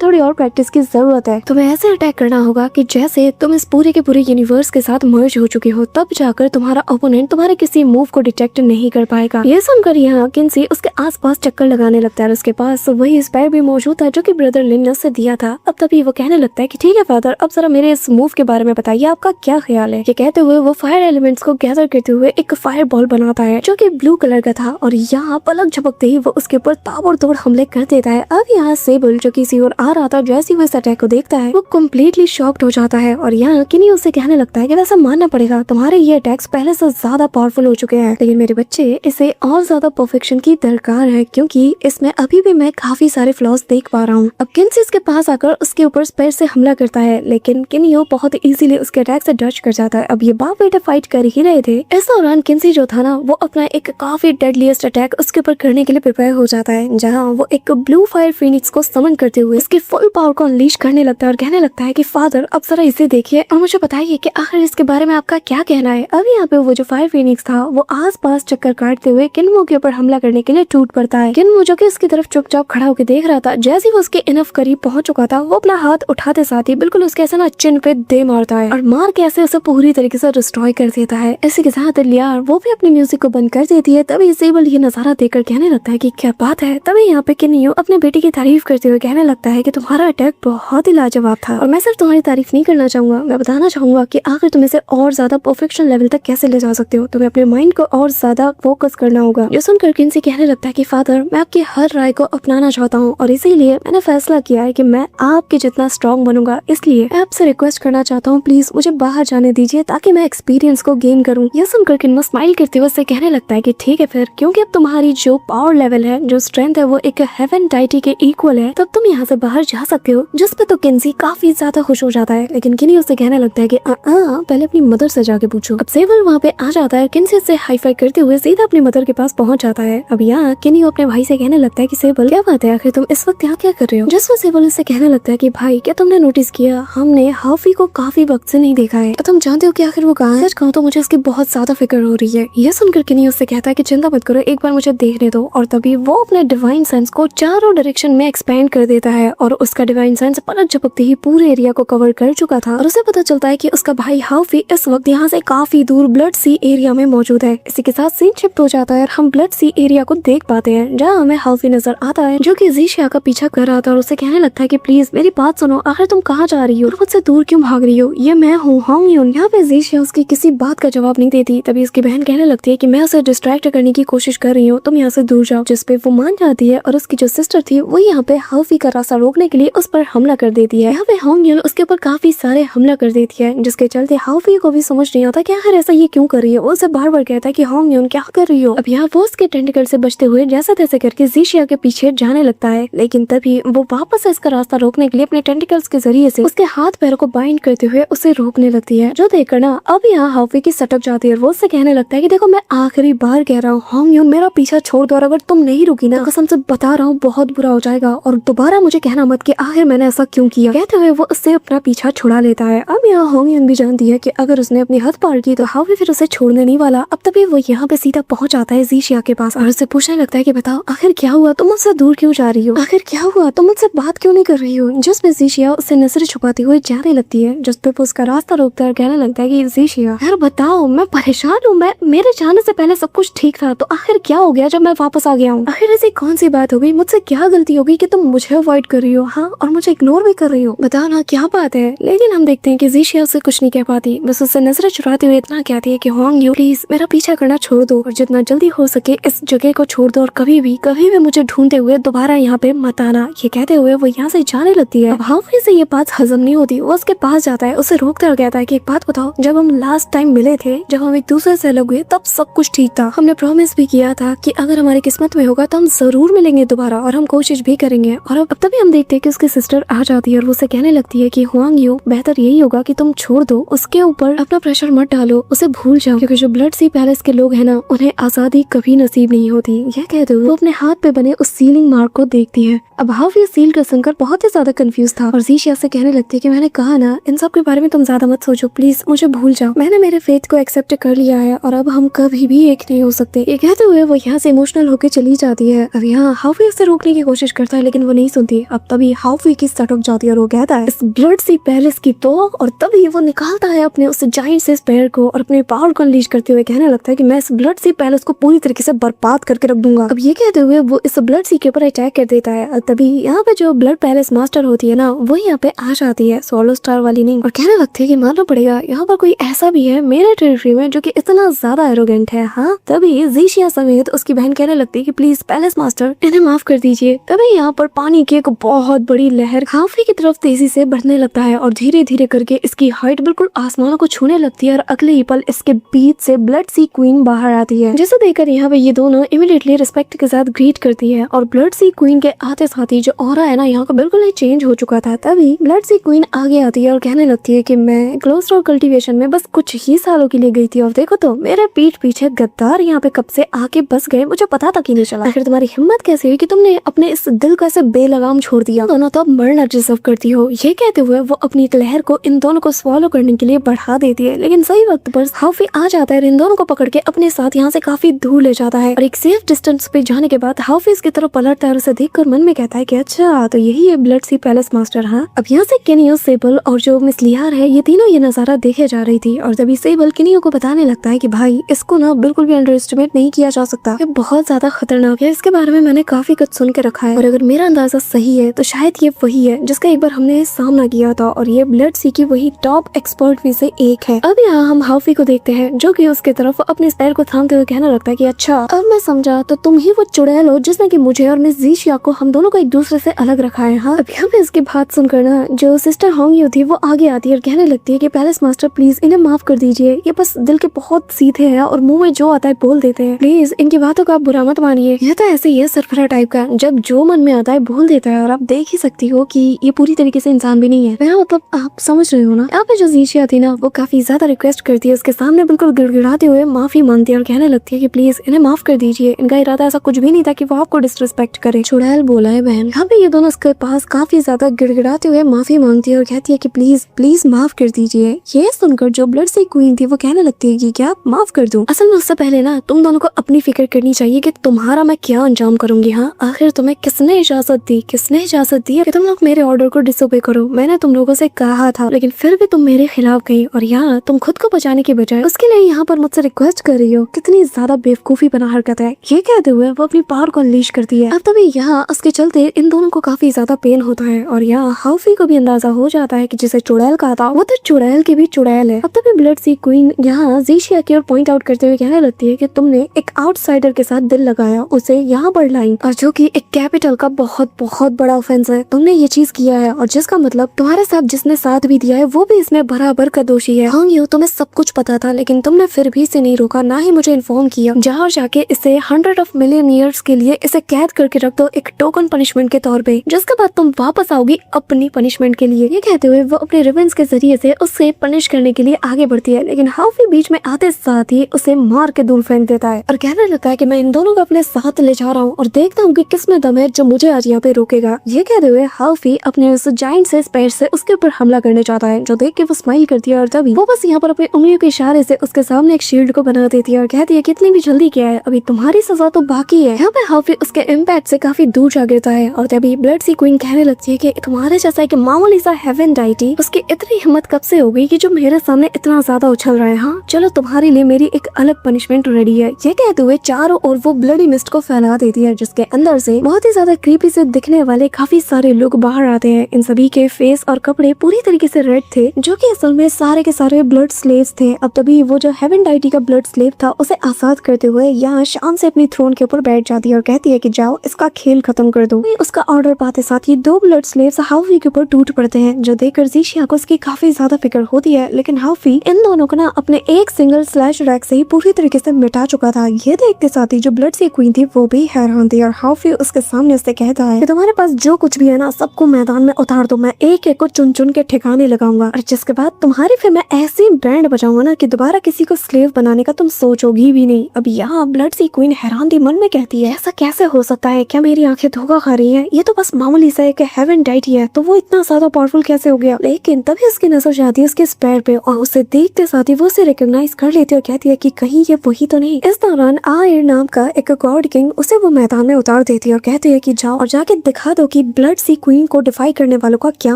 थोड़ी और प्रैक्टिस की जरूरत है, तुम्हें ऐसे अटैक करना होगा कि जैसे तुम इस पूरे के पूरे यूनिवर्स के साथ मर्ज हो चुके हो, तब जाकर तुम्हारा ओपोनेंट तुम्हारे किसी मूव को डिटेक्ट नहीं कर पाएगा। ये सुनकर यहाँ किन्सी उसके आसपास चक्कर लगाने लगता है और उसके पास वही स्पेयर भी मौजूद था जो कि ब्रदर लिन ने उससे दिया था। अब तभी वो कहने लगता है कि ठीक है फादर, अब जरा मेरे इस मूव के बारे में बताइए, आपका क्या ख्याल है? ये कहते हुए वो फायर एलिमेंट्स को गैदर करते हुए एक फायर बॉल बनाता है जो कि ब्लू कलर का था और यहाँ पलक झपकते ही वो उसके ऊपर ताबड़तोड़ हमले कर देता है। अब यहाँ सेबल जो किसी और आ रहा था जैसे वो इस अटैक को देखता है वो कम्प्लीटली शॉक्ड हो जाता है और यहाँ किन्नी उससे कहने लगता है कि वैसा मानना पड़ेगा तुम्हारे ये अटैक्स पहले से ज्यादा पावरफुल हो चुके हैं, लेकिन मेरे बच्चे इसे और ज्यादा परफेक्शन की दरकार है क्योंकि इसमें अभी भी मैं काफी सारे फ्लॉज देख पा रहा हूँ। अब किन्सी इसके पास आकर उसके ऊपर स्पेयर से हमला करता है लेकिन किनियो बहुत इजीली उसके अटैक से डच कर जाता है। अब ये बाप बेटे फाइट कर ही रहे थे, इस दौरान किन्सी जो था ना वो अपना एक काफी डेडलीस्ट अटैक उसके ऊपर करने के लिए प्रिपेयर हो जाता है, जहाँ वो एक ब्लू फायर फिनिक्स को समन करते हुए इसकी फुल पावर को अनलीश करने लगता है और कहने लगता है कि फादर अब जरा इसे देखिए और मुझे बताइए कि आखिर इसके बारे में आपका क्या कहना है। अब यहाँ पे वो जो फायर फिनिक्स था वो आसपास चक्कर काटते हुए किन्मो के ऊपर हमला करने के लिए टूट पड़ता है। किन्मो जो कि उसकी तरफ चुपचाप खड़ा होकर देख रहा था, जैसे वो उसके इनफ करीब पहुंच चुका था वो अपना हाथ उठाते साथ ही बिल्कुल उसके ऐसा ना चिन पे दे मारता है और मार के ऐसे उसे पूरी तरीके से डिस्ट्रॉय कर देता है। इसी के साथ लियार वो भी अपनी म्यूजिक को बंद कर देती है। तभी सेबल ये नजारा देखकर कहने लगता है कि क्या बात है। तभी यहाँ पे किनियो अपने बेटे की तारीफ करते हुए कहने लगता है कि तुम्हारा अटैक बहुत ही लाजवाब था और मैं सिर्फ तुम्हारी तारीफ नहीं करना चाहूंगा, मैं बताना चाहूंगा कि आखिर तुम इसे और ज्यादा परफेक्शन लेवल तक कैसे ले जा सकते हो, तुम्हें अपने माइंड को और ज्यादा फोकस करना होगा। ये सुनकर किन्सी कहने लगता है कि फादर मैं आपकी हर राय को अपनाना चाहता हूँ और इसीलिए मैंने फैसला किया है कि मैं आपके जितना स्ट्रॉन्ग बनूंगा, इसलिए मैं आपसे रिक्वेस्ट करना चाहता हूँ प्लीज मुझे बाहर जाने दीजिए ताकि मैं एक्सपीरियंस को गेन करूँ। यह सुनकर किन्मो स्माइल करते हुए उससे कहने लगता है कि ठीक है फिर, क्योंकि अब तुम्हारी जो पावर लेवल है, जो स्ट्रेंथ है वो एक हेवन डाइटी के इक्वल है, तब तुम यहाँ से बाहर जा सकते हो। जिस पे तो किन्सी काफी ज्यादा खुश हो जाता है, लेकिन किनी उससे कहने लगता है कि पहले अपनी मदर से जाके पूछो। अब सेबल वहाँ पे आ जाता है, किन्सी से हाई फाई करते हुए सीधा अपनी मदर के पास पहुंच जाता है। अब यहाँ किनी अपने भाई से कहने लगता है कि सेबल क्या बात है, आखिर तुम इस वक्त यहाँ क्या कर रहे हो? जिस पर सेबल उससे कहने लगता है कि भाई क्या तुमने नोटिस किया, हमने हाफी को काफी वक्त से नहीं देखा है, तो तुम जानते हो कि आखिर वो कहाँ है? सच कहूं तो मुझे उसकी बहुत ज्यादा फिक्र हो रही है। ये सुनकर किनी उससे कहता है कि चिंता मत करो, एक बार मुझे देखने दो। और तभी वो अपने डिवाइन सेंस को चारों डायरेक्शन में एक्सपेंड कर देता है और उसका डिवाइन सेंस पलक झपकते ही पूरे एरिया एरिया को कवर कर चुका था और उसे पता चलता है कि उसका भाई हाफी इस वक्त यहाँ से काफी दूर ब्लड सी एरिया में मौजूद है। इसी के साथ सीन शिफ्ट हो जाता है और हम ब्लड सी एरिया को देख पाते हैं, जहाँ हमें हाफी नजर आता है जो कि ज़ीशिया का पीछा कर रहा था और उसे कहने लगता है कि प्लीज मेरी बात सुनो, आखिर तुम कहाँ जा रही हो और मुझसे दूर क्यों भाग रही हो, ये मैं हूँ होंग यून। यहाँ पे ज़ीशिया उसकी किसी बात का जवाब नहीं देती। तभी उसकी बहन कहने लगती है कि मैं उसे डिस्ट्रैक्ट करने की कोशिश कर रही हूँ, तुम यहाँ से दूर जाओ, जिसपे वो मान जाती है और उसकी जो सिस्टर थी वो यहाँ पे हाफी का रास्ता रोकने के लिए उस पर हमला कर देती है। यहाँ पे होंग यून उसके ऊपर काफी सारे हमला कर देती है, जिसके चलते हाफी को भी समझ नहीं आता कि आखिर ऐसा ये क्यों कर रही है। वो उसे बार बार कहता है कि होंग यून क्या कर रही हो। अब यहाँ वो उसके टेंटिकल से बचते हुए जैसा तैसे करके ज़ीशिया के पीछे जाने लगता है, लेकिन तभी वो वापस इसका रास्ता रोकने के लिए अपने टेंटिकल्स के जरिए से उसके हाथ पैरों को बाइंड करते हुए उसे रोकने लगती है, जो देखकर ना अब यहाँ हाफी की सटक जाती है और वो उससे कहने लगता है कि देखो मैं आखिरी बार कह रहा हूँ होंग यून, मेरा पीछा छोड़ दो और अगर तुम नहीं रुकी ना कसम से बता रहा हूँ बहुत बुरा हो जाएगा और दोबारा मुझे कहना मत कि आखिर मैंने ऐसा क्यों किया। कहते हुए वो उससे अपना पीछा छुड़ा लेता है। अब यहाँ होंग यून भी जानती है कि अगर उसने अपनी हद पार की तो हाफी फिर उसे छोड़ने नहीं वाला। अब तभी वो यहाँ पे सीधा पहुंच जाता है ज़ीशिया के पास और उससे पूछने लगता है कि बताओ आखिर क्या हुआ, तुम मुझसे दूर क्यों जा रही हो, आखिर क्या हुआ, तुम मुझसे बात क्यों नहीं कर रही हो। जिस पे ज़ीशिया उससे नजरें छुपाते हुए जाने लगती है, जिस पे वो उसका रास्ता रोकता है और कहने लगता है कि ज़ीशिया यार बताओ, मैं परेशान हूँ, मैं मेरे जाने से पहले सब कुछ ठीक था, तो आखिर क्या हो गया जब मैं वापस आ गया हूँ, आखिर ऐसी कौन सी बात हो गई, मुझसे क्या गलती हो गई कि तुम मुझे अवॉइड कर रही हो, हाँ और मुझे इग्नोर भी कर रही हो, बताओ ना क्या बात है। लेकिन हम देखते हैं कि ज़ीशिया उससे कुछ नहीं कह पाती, बस उससे नजरें चुराते हुए इतना कहती है कि होंग यू प्लीज मेरा पीछा करना छोड़ दो और जितना जल्दी हो सके इस जगह को छोड़ दो और कभी भी मुझे ढूंढते हुए दोबारा यहाँ पे मत आना। ये कहते हुए वो यहाँ से जाने लगती है। अब हाफी से ये बात हजम नहीं होती, वो उसके पास जाता है, उसे रोकता और कहता है कि एक बात बताओ, जब हम लास्ट टाइम मिले थे, जब हम एक दूसरे से अलग हुए तब सब कुछ ठीक था, हमने प्रॉमिस भी किया था कि अगर हमारी किस्मत में होगा तो हम जरूर मिलेंगे दोबारा और हम कोशिश भी करेंगे। और अब तभी हम देखते हैं कि उसकी सिस्टर आ जाती है और वो उसे कहने लगती है कि होंग यू बेहतर यही होगा कि तुम छोड़ दो, उसके ऊपर अपना प्रेशर मत डालो, उसे भूल जाओ, क्योंकि जो ब्लड सी पैलेस के लोग हैं ना उन्हें आजादी कभी नसीब नहीं होती। यह कहते हुए वो अपने हाथ पे बने उस सीलिंग मार्क को देखती है। अब हाफी सील का सुनकर बहुत ही ज्यादा कंफ्यूज था और ज़ीशिया से कहने लगती है कि मैंने कहा ना इन सब के बारे में तुम ज्यादा मत सोचो, प्लीज मुझे भूल जाओ, मैंने मेरे फेथ को एक्सेप्ट कर लिया है और अब हम कभी भी एक नहीं हो सकते। ये कहते हुए वो यहाँ से इमोशनल होकर चली जाती है। अब यहाँ हाफी उसे रोकने की कोशिश करता है लेकिन वो नहीं सुनती। अब तभी हाफी की सटक जाती है और वो कहता है इस ब्लड सी पैलेस की तो, और तभी वो निकालता है अपने उस जाइंट से स्पेयर को और अपने पावर को अनलीश करते हुए कहने लगता है कि मैं इस ब्लड सी पैलेस को पूरी तरीके से बर्बाद करके रख दूंगा। अब ये कहते हुए वो इस ब्लड सी के ऊपर अटैक कर देता है। तभी यहाँ पे जो ब्लड पैलेस मास्टर होती है ना वो यहाँ पे आ जाती है, सोलो स्टार वाली नहीं, और कहने लगती है कि मानना पड़ेगा यहाँ पर कोई ऐसा भी है मेरे टेरिटरी में जो कि इतना ज्यादा एरोगेंट है। हाँ तभी ज़ीशिया समेत उसकी बहन कहने लगती है कि प्लीज पैलेस मास्टर इन्हें माफ कर दीजिए। तभी यहाँ पर पानी की एक बहुत बड़ी लहर हाफी की तरफ तेजी से बढ़ने लगता है और धीरे धीरे करके इसकी हाइट बिल्कुल आसमानों को छूने लगती है और अगले ही पल इसके बीच से ब्लड सी क्वीन बाहर आती है, जिसे देखकर यहाँ पे ये दोनों इमीडिएटली रिस्पेक्ट के साथ ग्रीट करती है। और ब्लड सी क्वीन के आते साथ ही जो ऑरा है ना यहाँ का बिल्कुल ही चेंज हो चुका था। तभी ब्लड सी क्वीन आगे आती है और कहने लगती है कि मैं क्लोस्ट्रो कल्टीवेशन में बस कुछ ही सालों के लिए गई थी और देखो तो मेरे पीठ पीछे गद्दार यहाँ पे कब से आके बस गए, मुझे पता तक ही नहीं चला। आखिर तुम्हारी हिम्मत कैसे हुई कि तुमने अपने इस दिल को ऐसे बेलगाम छोड़ दिया, दोनों तो अब मरना डिजर्व करती हो। ये कहते हुए वो अपनी लहर को इन दोनों को स्वॉलो करने के लिए बढ़ा देती है, लेकिन सही वक्त पर हाफी आ जाता है और इन दोनों को पकड़ के अपने साथ यहाँ से काफी दूर ले जाता है। और एक सेफ डिस्टेंस पे जाने के बाद हाफी इसकी तरफ पलटता है और उसे देखकर मन में कहता है कि अच्छा तो यही है ब्लड सी पैलेस मास्टर। हाँ अब यहाँ से केनियो, सेबल और जो मिस लियार है ये तीनों ये नजारा देखे जा रही थी और तभी सेबल केनियो को बताने लगता है कि भाई इसको ना बिल्कुल भी अंडर एस्टिमेट नहीं किया जा सकता, ये बहुत ज्यादा खतरनाक है, इसके बारे में मैंने काफी कुछ सुन के रखा है और अगर मेरा अंदाजा सही है तो शायद ये वही है जिसका एक बार हमने सामना किया था और ये ब्लड सी की वही टॉप एक्सपर्ट में से एक है। अब यहाँ हम हाफी को देखते हैं जो कि उसके तरफ अपने पैर को थामते हुए कहने लगता है कि अच्छा अब मैं समझा, तो तुम ही वो चुड़ैल हो जिसने कि मुझे और मिस ज़ीशिया को हम दोनों को एक दूसरे से अलग रखा है। हाँ अब यहाँ पे इसकी बात सुनकर ना जो सिस्टर होंग यू थी वो आगे आती है और कहने लगती है कि पैलेस मास्टर प्लीज इन्हें माफ कर दीजिए, ये बस दिल के बहुत सीधे हैं और मुंह में जो आता है बोल देते हैं, प्लीज इनकी बातों का आप बुरा मत मानिए, ये तो ऐसे ही है सरफरा टाइप का, जब जो मन में आता है बोल देता है। और आप देख ही सकती हो कि ये पूरी तरीके से इंसान भी नहीं है, मतलब आप समझ रहे हो ना। यहाँ पे जो ज़ीशिया थी ना वो काफी ज्यादा रिक्वेस्ट करती है, उसके सामने बिल्कुल गिड़गिड़ाते हुए माफी मांगती है और कहने लगती है कि प्लीज इन्हें माफ कर दीजिए, इनका इरादा ऐसा कुछ भी नहीं था कि वो आपको डिसरिस्पेक्ट करे। चुड़ैल बोला है बहन। यहाँ पे ये दोनों उसके पास काफी ज्यादा गिड़गिड़ाते हुए माफी मांगती है और कहती है कि प्लीज प्लीज माफ कर दीजिए। ये सुनकर जो ब्लड सी क्वीन थी वो कहने लगती है कि क्या माफ कर दूं, असल में उससे पहले ना तुम दोनों को अपनी फिक्र करनी चाहिए कि तुम्हारा मैं क्या अंजाम करूंगी। हाँ आखिर तुम्हें किसने इजाजत दी कि तुम लोग मेरे ऑर्डर को डिसोबे करो, मैंने तुम लोगों से कहा था, लेकिन फिर भी तुम मेरे खिलाफ गई और यहाँ तुम खुद को बचाने के बजाय उसके लिए यहाँ पर मुझसे रिक्वेस्ट कर रही हो। कितनी ज्यादा बेवकूफी बना हरकत है। ये कहते हुए वो अपनी पावर को अनलीश करती है। अब तभी यहाँ उसके चलते इन दोनों को काफी ज्यादा पेन होता है और यहाँ हाउफी को भी अंदाजा हो जाता है कि जिसे चुड़ैल कहा था वो तो चुड़ैल की भी चुड़ैल है। अब तभी ब्लड सी क्वीन यहाँ ज़ीशिया की ओर पॉइंट आउट करते हुए कहने लगती है कि तुमने एक आउटसाइडर के साथ दिल लगाया, उसे यहाँ पर लाई, और जो कि एक कैपिटल का बहुत बहुत बड़ा ऑफेंस है। तुमने ये चीज किया है और जिसका मतलब तुम्हारे साथ जिसने साथ भी दिया है वो भी इसमें बराबर का दोषी है। हाँ यो तुम्हें सब कुछ पता था, लेकिन तुमने फिर भी इसे नहीं रोका, ना ही मुझे इन्फॉर्म किया। जहाँ जाके इसे 100 of million years के लिए इसे कैद करके रख दो एक टोकन पनिशमेंट के तौर पे, जिसके बाद तुम वापस आओगी अपनी पनिशमेंट के लिए। ये कहते हुए वो अपने रिवेंज के जरिए से उससे पनिश करने के लिए आगे बढ़ती है, लेकिन हाउफी बीच में आते साथ ही उसे मार के दूर फेंक देता है और कहने लगता है कि मैं इन दोनों को अपने साथ ले जा रहा हूँ और देखता हूँ कि किस में दम है जो मुझे आज यहाँ पे रोकेगा। ये कहते हुए हाउफी अपने उस जाइंट से स्पेयर से उसके ऊपर हमला करने चाहता है, जो देख के वो स्माइल करती है और तभी वो बस यहाँ पर अपनी उंगलियों के इशारे से उसके सामने एक शील्ड को बना देती है और कहती है कितनी भी जल्दी क्या है, अभी तुम्हारी सजा तो बाकी है। यहाँ पे हाउफी उसके इम्पैक्ट से काफी दूर जा गिरता है और तभी ब्लड सी क्वीन कहने लगती है कि तुम्हारे जैसा एक मामूली सा हेवन डाइटी, उसकी इतनी हिम्मत कब से हो गई कि जो मेरे सामने इतना ज्यादा उछल रहा है। हाँ चलो तुम्हारे लिए मेरी एक अलग पनिशमेंट रेडी है। ये कहते हुए चारों ओर वो ब्लडी मिस्ट को फैला देती है, जिसके अंदर से बहुत ही ज्यादा क्रीपी से दिखने वाले काफी सारे लोग बाहर आते हैं। इन सभी के फेस और कपड़े पूरी तरीके से रेड थे, जो कि असल में सारे के सारे ब्लड स्लेव्स थे। अब तभी वो जो हेवन डाइटी का ब्लड स्लेव था उसे आजाद करते हुए यहाँ शान से अपनी थ्रोन के ऊपर बैठ जाती है और कहती है कि जाओ इसका खेल खत्म कर दो। उसका ऑर्डर पाते साथ ही दो ब्लड स्लेव्स हाउफी के ऊपर टूट पड़ते हैं, जो देखकर ज़ीशिया को उसकी काफी ज्यादा फिक्र होती है, लेकिन हाउफी इन दोनों को ना अपने एक सिंगल स्लैश रैक से ही पूरी तरीके से मिटा चुका था। ये देखते साथ ही जो ब्लड सी क्वीन थी वो भी हैरान थी और हाउफी उसके सामने उससे कहता है कि तुम्हारे पास जो कुछ भी है ना सबको मैदान में उतार दो, मैं एक एक को चुन चुन के ठिकाने लगाऊंगा और जिसके बाद तुम्हारी फिर मैं ऐसी बैंड बजाऊंगा ना कि दोबारा किसी को स्लेव बनाने का तुम सोचोगी भी नहीं। अब यहाँ ब्लड सी क्वीन हैरान थी, मन में कहती है ऐसा कैसे हो सकता है, क्या मेरी आंखें धोखा खा रही है, ये तो बस मामूली सा एक हेवन डाइटी है, तो वो इतना ज्यादा पावरफुल कैसे हो गया। लेकिन तभी उसकी नजर जाती है उसके स्पेयर पे और उसे देखते साथ ही वो उसे रिकॉग्नाइज कर लेती है और कहती है कि कहीं ये वही तो नहीं। इस दौरान आयर नाम का एक गॉड किंग उसे वो मैदान में उतार देती है और कहती है कि जाओ और जाके दिखा दो कि ब्लड सी क्वीन को डिफाई करने वालों का क्या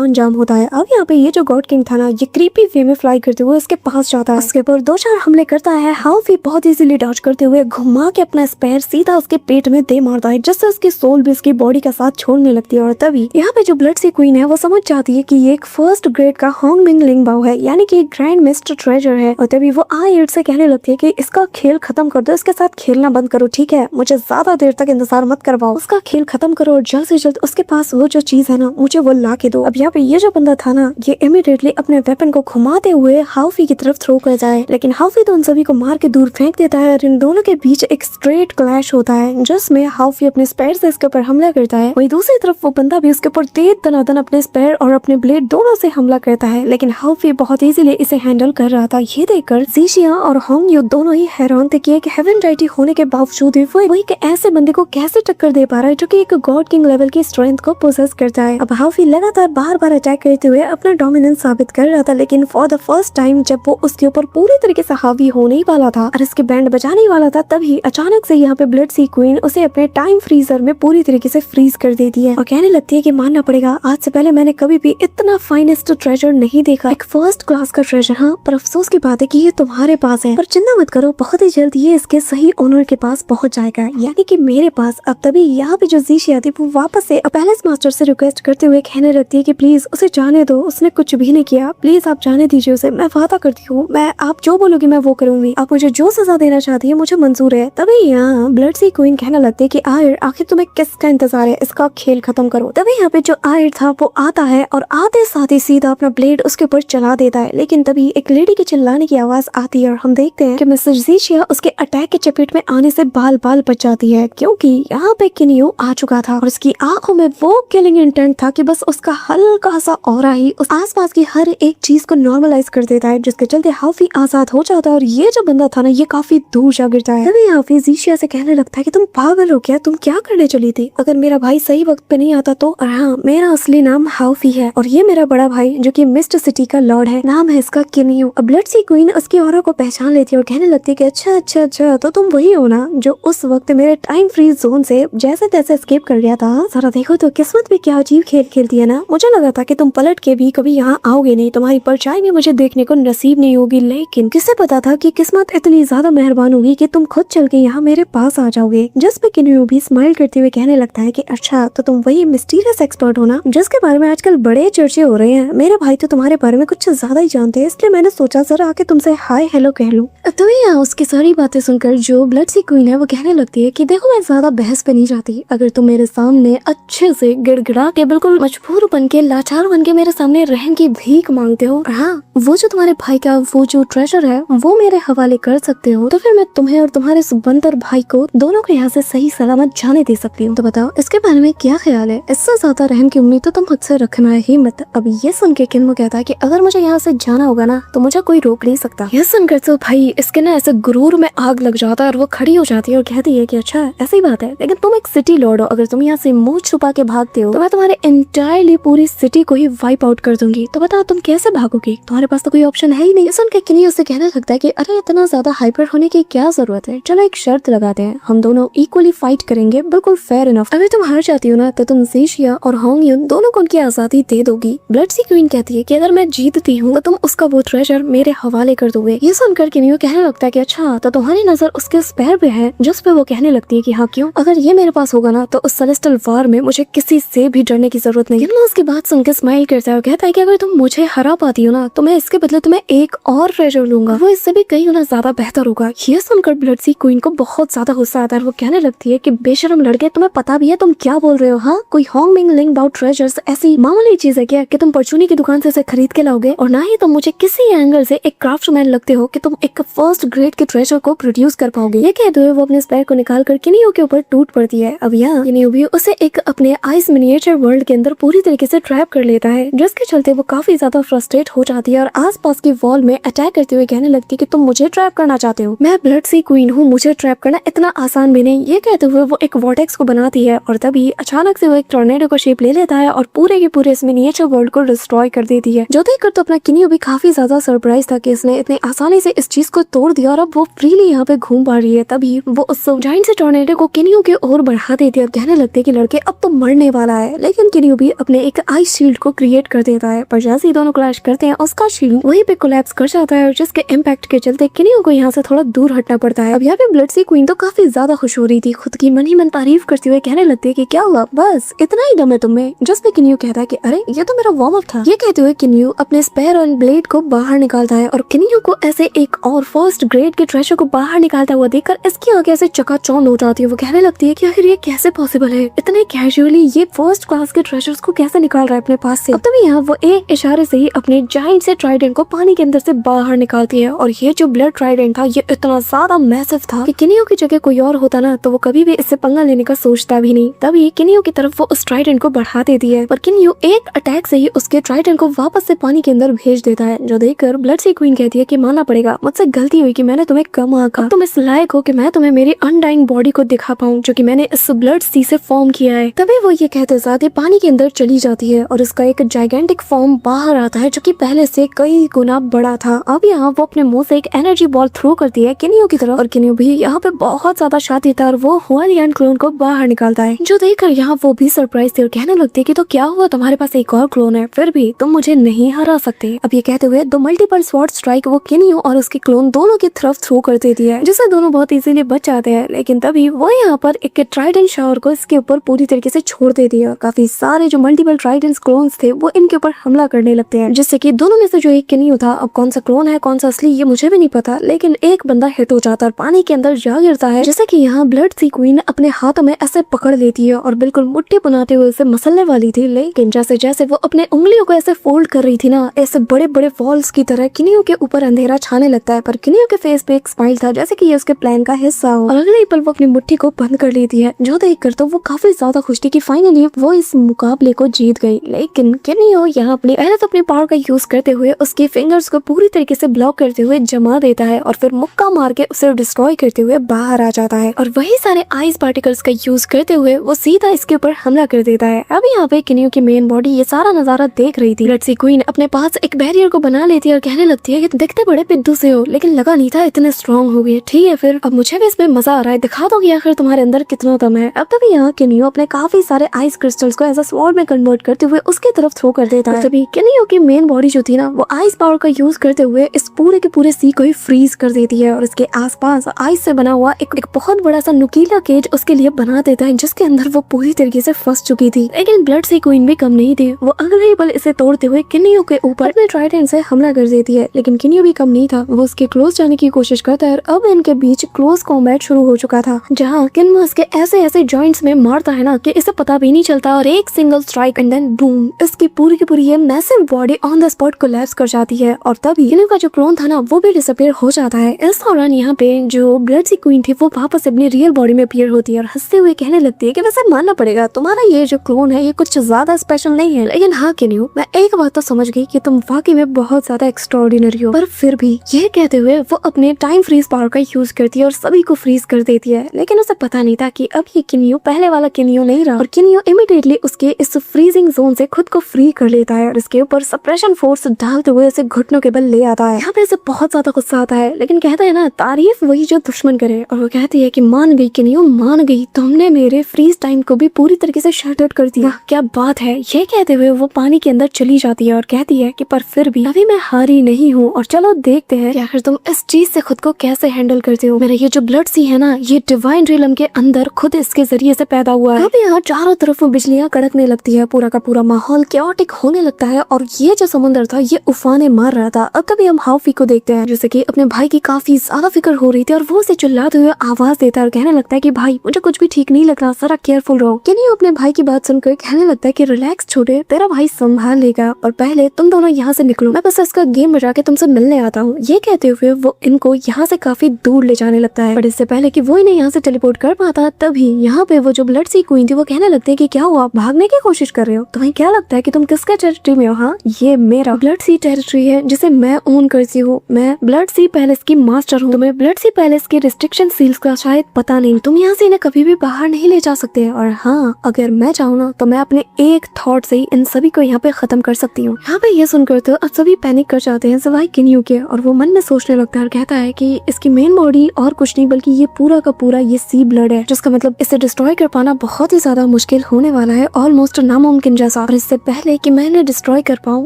अंजाम होता है। अब यहाँ पे ये जो गॉड किंग था ना, ये क्रीपी वे में फ्लाई करते हुए उसके पास जाता है, उसके ऊपर 2-4 हमले करता है। हाउफी बहुत इजीली डॉज करते हुए घुमा के अपना स्पेयर सीधा उसके पेट में दे मारता है, जिससे उसकी सोल भी उसकी बॉडी का साथ छोड़ने लगती है। और तभी यहाँ पे जो ब्लड सी क्वीन है वो समझ जाती है कि ये एक फर्स्ट ग्रेड का होंग मिंग लिंग बाओ है, यानी कि ग्रैंड मिस्टर ट्रेजर है। और तभी वो आयर से कहने लगती है कि इसका खेल खत्म कर दो, इसके साथ खेलना बंद करो, ठीक है, मुझे ज्यादा देर तक इंतजार मत करवाओ, उसका खेल खत्म करो और जल्द से जल्द उसके पास वो जो चीज है ना मुझे वो ला के दो। अब यहाँ पे ये जो बंदा था ना, ये इमीडिएटली अपने वेपन को घुमाते हुए हाउफी की तरफ थ्रो कर जाए, लेकिन हाउफी तो उन सभी को मार के दूर फेंक देता है और इन दोनों के बीच एक स्ट्रेट क्लैश होता है, जिसमें हाउफी अपने स्पेयर से इसके ऊपर हमला करता है। वहीं दूसरी तरफ वो बंदा भी उसके ऊपर तेज दनादन अपने स्पेयर और अपने ब्लेड दोनों से हमला करता है, लेकिन हाउफी बहुत इजीली इसे हैंडल कर रहा था। ये देखकर ज़ीशिया और होंग यू दोनों ही हैरान थे कि एक हेवन डाइटी होने के बावजूद भी वो एक ऐसे बंदे को कैसे टक्कर दे पा रहा है जो कि एक गॉड किंग लेवल की स्ट्रेंथ को पोसेस करता है। अब हाउफी लगातार बार-बार अटैक करते हुए अपना डोमिनेंस साबित कर रहा था, लेकिन फॉर द फर्स्ट टाइम जब वो उसके ऊपर पूरी तरीके से हावी होने ही वाला था और इसके बैंड बजाने ही वाला था, तभी अचानक से यहाँ पे ब्लड सी क्वीन उसे अपने टाइम फ्रीजर में पूरी तरीके से फ्रीज कर देती है और कहने लगती है कि मानना पड़ेगा आज से पहले मैंने कभी भी इतना फाइनेस्ट ट्रेजर नहीं देखा, एक फर्स्ट क्लास का ट्रेजर। हाँ, पर अफसोस की बात है कि ये तुम्हारे पास है, पर चिंता मत करो, बहुत ही जल्द ये इसके सही ओनर के पास पहुंच जाएगा, यानी कि मेरे पास। अब तभी यहाँ पे जो ज़ीशिया थी वो वापस से पैलेस मास्टर से रिक्वेस्ट करते हुए कहने लगती है कि प्लीज उसे जाने दो, उसने कुछ भी नहीं किया, प्लीज आप जाने दीजिए उसे, मैं वादा करती हूँ, मैं आप जो बोलोगी मैं वो करूंगी, आप मुझे जो सजा देना चाहती है मुझे मंजूर है। तभी यहाँ ब्लड सी क्वीन कहने लगती है कि आयर आखिर तुम्हें किसका इंतजार है, इसका खेल खत्म करो। तभी यहाँ पे जो आयर था वो आता है और आते साथ ही सीधा अपना ब्लेड उसके ऊपर चला देता है, लेकिन तभी एक लेडी के चिल्लाने की आवाज आती है और हम देखते हैं कि मिस्टर ज़ीशिया उसके अटैक के चपेट में आने से बाल बाल बच जाती है, क्योंकि यहाँ पे किनियो आ चुका था और उसकी आंखों में वो किलिंग इंटेंट था कि बस उसका हल्का सा ऑरा ही उस आसपास की हर एक चीज को नॉर्मलाइज कर देता है, जिसके चलते हाउफी आजाद हो जाता है और ये जो बंदा था ना ये काफी दूर जा गिरता है। तभी हाउफी ज़ीशिया से कहने लगता है कि तुम पागल हो क्या, तुम क्या करने चली थी, अगर मेरा भाई सही वक्त पे नहीं आता तो। और हाँ, मेरा असली नाम हाउफी है और ये मेरा बड़ा भाई जो कि मिस्ट सिटी का लॉर्ड है, नाम है इसका किनियो। अब ब्लड सी क्वीन उसकी ऑरा को पहचान लेती है और कहने लगती है कि अच्छा अच्छा अच्छा, तो तुम वही हो ना जो उस वक्त मेरे टाइम फ्रीज जोन से जैसे तैसे एस्केप कर गया था। जरा देखो तो किस्मत भी क्या अजीब खेल खेलती है ना, मुझे लगा लगा था कि तुम पलट के भी कभी यहाँ आओगे नहीं, तुम्हारी परछाई भी मुझे देखने को नसीब नहीं होगी, लेकिन किसे पता था कि किस्मत इतनी ज्यादा मेहरबान होगी कि तुम खुद चल के यहाँ मेरे पास आ जाओगे। जिस पे किन्यू भी स्माइल करते हुए कहने लगता है कि अच्छा तो तुम वही मिस्टीरियस एक्सपर्ट हो ना जिसके बारे में आजकल बड़े चर्चे हो रहे हैं। मेरे भाई तो तुम्हारे बारे में कुछ ज्यादा ही जानते हैं, इसलिए मैंने सोचा जरा आके तुमसे हाय हेलो कह लूं। तभी यहाँ उसकी सारी बातें सुनकर जो ब्लड सी क्वीन है वो कहने लगती है कि देखो मैं ज्यादा बहस पे नहीं जाती, अगर तुम मेरे सामने अच्छे से गिड़गिड़ा के बिल्कुल मजबूर बन के लाचार बन के मेरे सामने रहम की भीख मांगते हो, हाँ वो जो तुम्हारे भाई का वो जो ट्रेजर है वो मेरे हवाले कर सकते हो, तो फिर मैं तुम्हें और तुम्हारे इस बंदर भाई को दोनों को यहाँ से सही सलामत जाने दे सकती हूँ। तो बताओ इसके बारे में क्या ख्याल है? इससे ज्यादा रहम की उम्मीद तो तुम मुझसे रखना ही मत। अब ये सुन के किन्मो कहता है कि अगर मुझे यहाँ से जाना होगा ना तो मुझे कोई रोक नहीं सकता। ये सुनकर तो भाई इसके ना ऐसे गुरूर में आग लग जाता है और वो खड़ी हो जाती है और कहती है कि अच्छा ऐसी बात है, लेकिन तुम एक सिटी लॉर्ड हो, अगर तुम यहाँ से मुंह छुपा के भागते हो तो मैं तुम्हारे एंटायरली पूरी सिटी को ही वाइप आउट कर दूंगी। तो बताओ तुम कैसे भागोगी? तुम्हारे पास तो कोई ऑप्शन है ही नहीं। सुन के किन्नी उससे कहने लगता है कि अरे इतना ज्यादा हाइपर होने की क्या जरूरत है, चलो एक शर्त लगाते हैं, हम दोनों इक्वली फाइट करेंगे, बिल्कुल फेयर इनफ। अगर तुम हार जाती हो ना तो तुम ज़ीशिया और होंग यून दोनों को उनकी आजादी दे दोगी। ब्लड सी क्वीन कहती है कि अगर मैं जीतती हूँ तो तुम उसका वो ट्रेजर मेरे हवाले कर दोगे। ये सुनकर किन्नी कहने लगता है कि अच्छा तो तुम्हारी नजर उसके स्पेयर पे है, जिस पे वो कहने लगती है कि हाँ क्यों, अगर ये मेरे पास होगा ना तो उस सेलेस्टियल वार में मुझे किसी से भी डरने की जरूरत नहीं। किन्नी उसकी बात सुनकर स्माइल करता है और कहता है कि अगर तुम मुझे हरा पाती हो ना तो मैं इसके बदले तुम्हें एक और ट्रेजर लूंगा, वो इससे भी कई गुना ज्यादा बेहतर होगा। ये सुनकर ब्लड सी क्वीन को बहुत ज्यादा गुस्सा आता है, वो कहने लगती है कि बेशरम लड़के, तुम्हें पता भी है तुम क्या बोल रहे हो? हाँ कोई होंग मिंग लिंग बाउट ट्रेजर्स ऐसी मामूली चीज है क्या कि तुम परचूनी की दुकान से खरीद के लाओगे? और ना ही तुम मुझे किसी एंगल से एक क्राफ्टमैन लगते हो कि तुम एक फर्स्ट ग्रेड के ट्रेजर को प्रोड्यूस कर पाओगे। ये कहते हुए वो अपने स्पेयर को निकाल कर किनियो के ऊपर टूट पड़ती है। अब यहाँ किनियो भी उसे एक अपने आइस मिनिएचर वर्ल्ड के अंदर पूरी तरीके से ट्रैप कर लेता है, जिसके चलते वो काफी ज्यादा फ्रस्ट्रेट हो जाती है और आसपास की वॉल में अटैक करते हुए कहने लगती है कि तुम मुझे ट्रैप करना चाहते हो, मैं ब्लड सी क्वीन हूँ, मुझे ट्रैप करना इतना आसान भी नहीं। ये कहते हुए वो एक वॉर्टेक्स को बनाती है और तभी अचानक से वो एक टॉर्नेडो को शेप ले लेता है और पूरे के पूरे इस मिनिएचर वर्ल्ड को डिस्ट्रॉय कर देती है। जो देखकर तो अपना किनियो भी काफी ज्यादा सरप्राइज था कि इसने इतनी आसानी से इस चीज को तोड़ दिया और अब वो फ्रीली यहाँ पे घूम पा रही है। तभी वो उस जायंट से टॉर्नेडो को किनियो के ओर बढ़ा देती है और कहने लगते हैं कि लड़के अब तो मरने वाला है, लेकिन किनियो भी अपने एक आइस शील्ड को क्रिएट कर देता है, पर जैसे ही दोनों क्रैश करते हैं उसका शील्ड वहीं पे कोलैप्स कर जाता है और जिसके इम्पैक्ट के चलते किनियो को यहाँ से थोड़ा दूर हटना पड़ता है। अब यहाँ पे ब्लड सी क्वीन तो काफी ज्यादा खुश हो रही थी, खुद की मन ही मन तारीफ करते हुए कहने लगती है कि क्या हुआ, बस इतना ही दम है तुम्हें? जिस पे किनियो कहता है कि अरे ये तो मेरा वार्म अप था। ये कहते हुए किनियो अपने स्पेयर और ब्लेड को बाहर निकालता है और किनियो को ऐसे एक और फर्स्ट ग्रेड के ट्रेजर को बाहर निकालता हुआ देखकर इसकी आंखें ऐसे चकाचौंध हो जाती है। वो कहने लगती है कि आखिर ये कैसे पॉसिबल है, इतने कैजुअली ये फर्स्ट क्लास के ट्रेजर्स को कैसे निकाल रहा है अपने पास से। अब तभी यहाँ वो एक इशारे से ही अपने जायंट से ट्राइडेंट को पानी के अंदर से बाहर निकालती है और ये जो ब्लड ट्राइडेंट था ये इतना ज्यादा मैसिव था कि किनियो की जगह कोई और होता ना तो वो कभी भी इससे पंगा लेने का सोचता भी नहीं। तभी किनियो की तरफ वो उस ट्राइडेंट को बढ़ा देती है, पर किनियो एक अटैक से ही उसके ट्राइडेंट को वापस से पानी के अंदर भेज देता है, जो देखकर ब्लड सी क्वीन कहती है कि मानना पड़ेगा मुझसे गलती हुई कि मैंने तुम्हें कम आंका, तुम इस लायक हो कि मैं तुम्हें मेरी अनडाइंग बॉडी को दिखा पाऊं जो कि मैंने इस ब्लड सी से फॉर्म किया है। तभी वो ये कहते साथ ही पानी के अंदर चली जाती है और उसका एक जाइगेंटिक फॉर्म बाहर आता है जो कि पहले से कई गुना बड़ा था। अब यहाँ वो अपने मुंह से एक एनर्जी बॉल थ्रो करती है किनियो की तरफ और किनियो भी यहाँ पे बहुत ज्यादा शातिर था और वो हुआलियान क्लोन को बाहर निकालता है, जो देखकर यहाँ वो भी सरप्राइज थे और कहने लगते कि तो क्या हुआ, तुम्हारे पास एक और क्लोन है, फिर भी तुम मुझे नहीं हरा सकते। अब ये कहते हुए दो मल्टीपल स्वॉर्ड स्ट्राइक वो किनियो और उसके क्लोन दोनों की तरफ थ्रो कर देती है, जिससे दोनों बहुत इजीली बच जाते हैं। लेकिन तभी वो यहाँ पर एक ट्राइडेंट शावर को इसके ऊपर पूरी तरीके से छोड़ देती है और काफी सारे जो मल्टीपल ट्राइडेंट क्लोन्स थे वो इनके ऊपर हमला करने लगते हैं, जिससे कि दोनों में से जो एक किनियो था, अब कौन सा क्लोन है कौन सा असली ये मुझे भी नहीं पता, लेकिन एक बंदा हिट हो जाता है और पानी के अंदर जा गिरता है, जैसे कि यहाँ ब्लड सी क्वीन अपने हाथों में ऐसे पकड़ लेती है और बिल्कुल मुट्ठी बनाते हुए उसे मसलने वाली थी, लेकिन जैसे जैसे वो अपने उंगलियों को ऐसे फोल्ड कर रही थी ना, ऐसे बड़े बड़े वॉल्स की तरह किनियो के ऊपर अंधेरा छाने लगता है। पर किनियो के फेस पे एक स्माइल था, जैसे कि ये उसके प्लान का हिस्सा हो, और अगले ही पल वो अपनी मुट्ठी को बंद कर लेती है, जो देखकर तो वो काफी ज्यादा खुश थी कि फाइनली वो इस मुकाबले को जीत गई। लेकिन किनियो यहाँ पहले तो अपनी पावर का यूज करते हुए उसके फिंगर्स को पूरी तरीके से ब्लॉक करते हुए जमा देता है और फिर मुक्का मार के उसे डिस्ट्रॉय करते हुए बाहर आ जाता है और वही सारे आइस पार्टिकल्स का यूज करते हुए वो सीधा इसके ऊपर हमला कर देता है। अब यहाँ पे किनियो की मेन बॉडी ये सारा नजारा देख रही थी। ब्लड सी क्वीन अपने पास एक बैरियर को बना लेती है और कहने लगती है कि दिखते बड़े पिद्दू से हो, लेकिन लगा नहीं था इतने स्ट्रॉन्ग हो गए। ठीक है फिर अब मुझे भी इसमें मजा आ रहा है, दिखा दो कि आखिर तुम्हारे अंदर कितना दम है। अब तभी यहाँ किनियो अपने काफी सारे आइस क्रिस्टल्स को एज अ स्वॉर्ड में कन्वर्ट करते हुए उसके तरफ थ्रो कर देता है। तभी किनियो की मेन बॉडी जो थी ना वो आइस पावर का यूज करते हुए इस पूरे के पूरे सी को ही फ्रीज कर देती है और इसके आसपास आइस से बना हुआ एक बहुत बड़ा सा नुकीला केज उसके लिए बना देता है, जिसके अंदर वो पूरी तरीके से फंस चुकी थी। लेकिन ब्लड सी क्वीन भी कम नहीं थी, वो अगले ही पल इसे तोड़ते हुए किनियो के ऊपर अपने ट्राइडेंट से हमला कर देती है। लेकिन किनियो भी कम नहीं था, वो उसके क्लोज जाने की कोशिश करता है और अब इनके बीच क्लोज कॉम्बैट शुरू हो चुका था, जहाँ किनमो उसके ऐसे जॉइंट्स में मारता है ना कि इसे पता भी नहीं चलता और एक single strike and then boom, इसकी पूरी की पूरी ये massive body on the spot collapse कर जाती है और तभी किनियो का जो क्लोन था ना वो भी डिसअपीयर हो जाता है। इस दौरान यहाँ पे जो ब्लड सी क्वीन थी वो वापस अपनी रियल बॉडी में अपीयर होती है और हंसते हुए कहने लगती है कि वैसे मानना पड़ेगा तुम्हारा ये जो क्लोन है ये कुछ ज्यादा स्पेशल नहीं है, लेकिन हाँ किनियो मैं एक बात तो समझ गई कि तुम वाकई में बहुत ज्यादा एक्स्ट्राऑर्डिनरी हो। पर फिर भी ये कहते हुए वो अपने टाइम फ्रीज पावर का यूज करती है और सभी को फ्रीज कर देती है। लेकिन उसे पता नहीं था कि अब ये किनियो पहले वाला किनियो नहीं रहा और किनियो इमीडिएटली उसके इस फ्रीजिंग जोन से खुद को फ्री कर लेता है और इसके ऊपर सप्रेशन फोर्स डालते हुए उसे घुटनों के बल ले आता है। यहाँ पे इसे बहुत ज्यादा गुस्सा आता है, लेकिन कहता है ना तारीफ वही जो दुश्मन करे, और वो कहती है कि मान गई किनियो मान गई, तुमने मेरे फ्रीज टाइम को भी पूरी तरीके से शट आउट कर दिया, क्या बात है। ये कहते हुए वो पानी के अंदर चली जाती है और कहती है कि पर फिर भी अभी मैं हारी नहीं हूँ और चलो देखते हैं कि आखिर तुम इस चीज से खुद को कैसे हैंडल करते हो। मेरा ये जो ब्लड सी है ना ये डिवाइन रियलम के अंदर खुद इसके जरिए से पैदा हुआ है। अभी यहाँ चारों तरफ बिजलियां कड़कने लगती है, पूरा का पूरा माहौल कैओटिक होने लगता है और ये जो समुद्र था ये उफाने मार रहा था। अब तभी हम हाउफी को देखते हैं जैसे कि अपने भाई की काफी ज्यादा फिक्र हो रही थी और वो उसे चिल्लाते हुए आवाज देता है और कहने लगता है कि भाई मुझे कुछ भी ठीक नहीं लग रहा, जरा केयरफुल रहो। किनियो अपने भाई की बात सुनकर कहने लगता है कि रिलैक्स छोटे, तेरा भाई संभाल लेगा और पहले तुम दोनों यहाँ से निकलो, मैं बस इसका गेम बजा के तुमसे मिलने आता हूँ। ये कहते हुए वो इनको यहाँ से काफी दूर ले जाने लगता है, पर इससे पहले कि वो इन्हें यहाँ से टेलीपोर्ट कर पाता तभी यहाँ पे वो जो ब्लड सी क्वीन थी वो कहने लगती है कि क्या हुआ, भागने की कोशिश कर रहे हो, तुम्हें क्या लगता है कि तुम किसके टेरिटरी में हो। हाँ ये मेरा ब्लड सी टेरिटरी है जिसे मैं ओन करती हूँ, मैं ब्लड सी पैलेस की मास्टर हूँ। तुम्हें ब्लड सी पैलेस के रिस्ट्रिक्शन सील्स का शायद पता नहीं, तुम यहाँ से इन्हें कभी भी बाहर नहीं ले जा सकते और हाँ अगर मैं चाहूँ ना तो मैं अपने एक थॉट से ही इन सभी को यहाँ पे खत्म कर सकती हूँ। यहाँ पे ये सुनकर तो अब सभी पैनिक कर जाते हैं सिवाय किनियो के और वो मन में सोचने लगता है और कहता है कि इसकी मेन बॉडी और कुछ नहीं बल्कि ये पूरा का पूरा ये सी ब्लड है, जिसका मतलब इसे डिस्ट्रॉय कर पाना बहुत ही ज्यादा मुश्किल होने वाला है, ऑलमोस्ट नामुमकिन जैसा। और इससे पहले कि मैं इन्हें डिस्ट्रॉय कर पाऊँ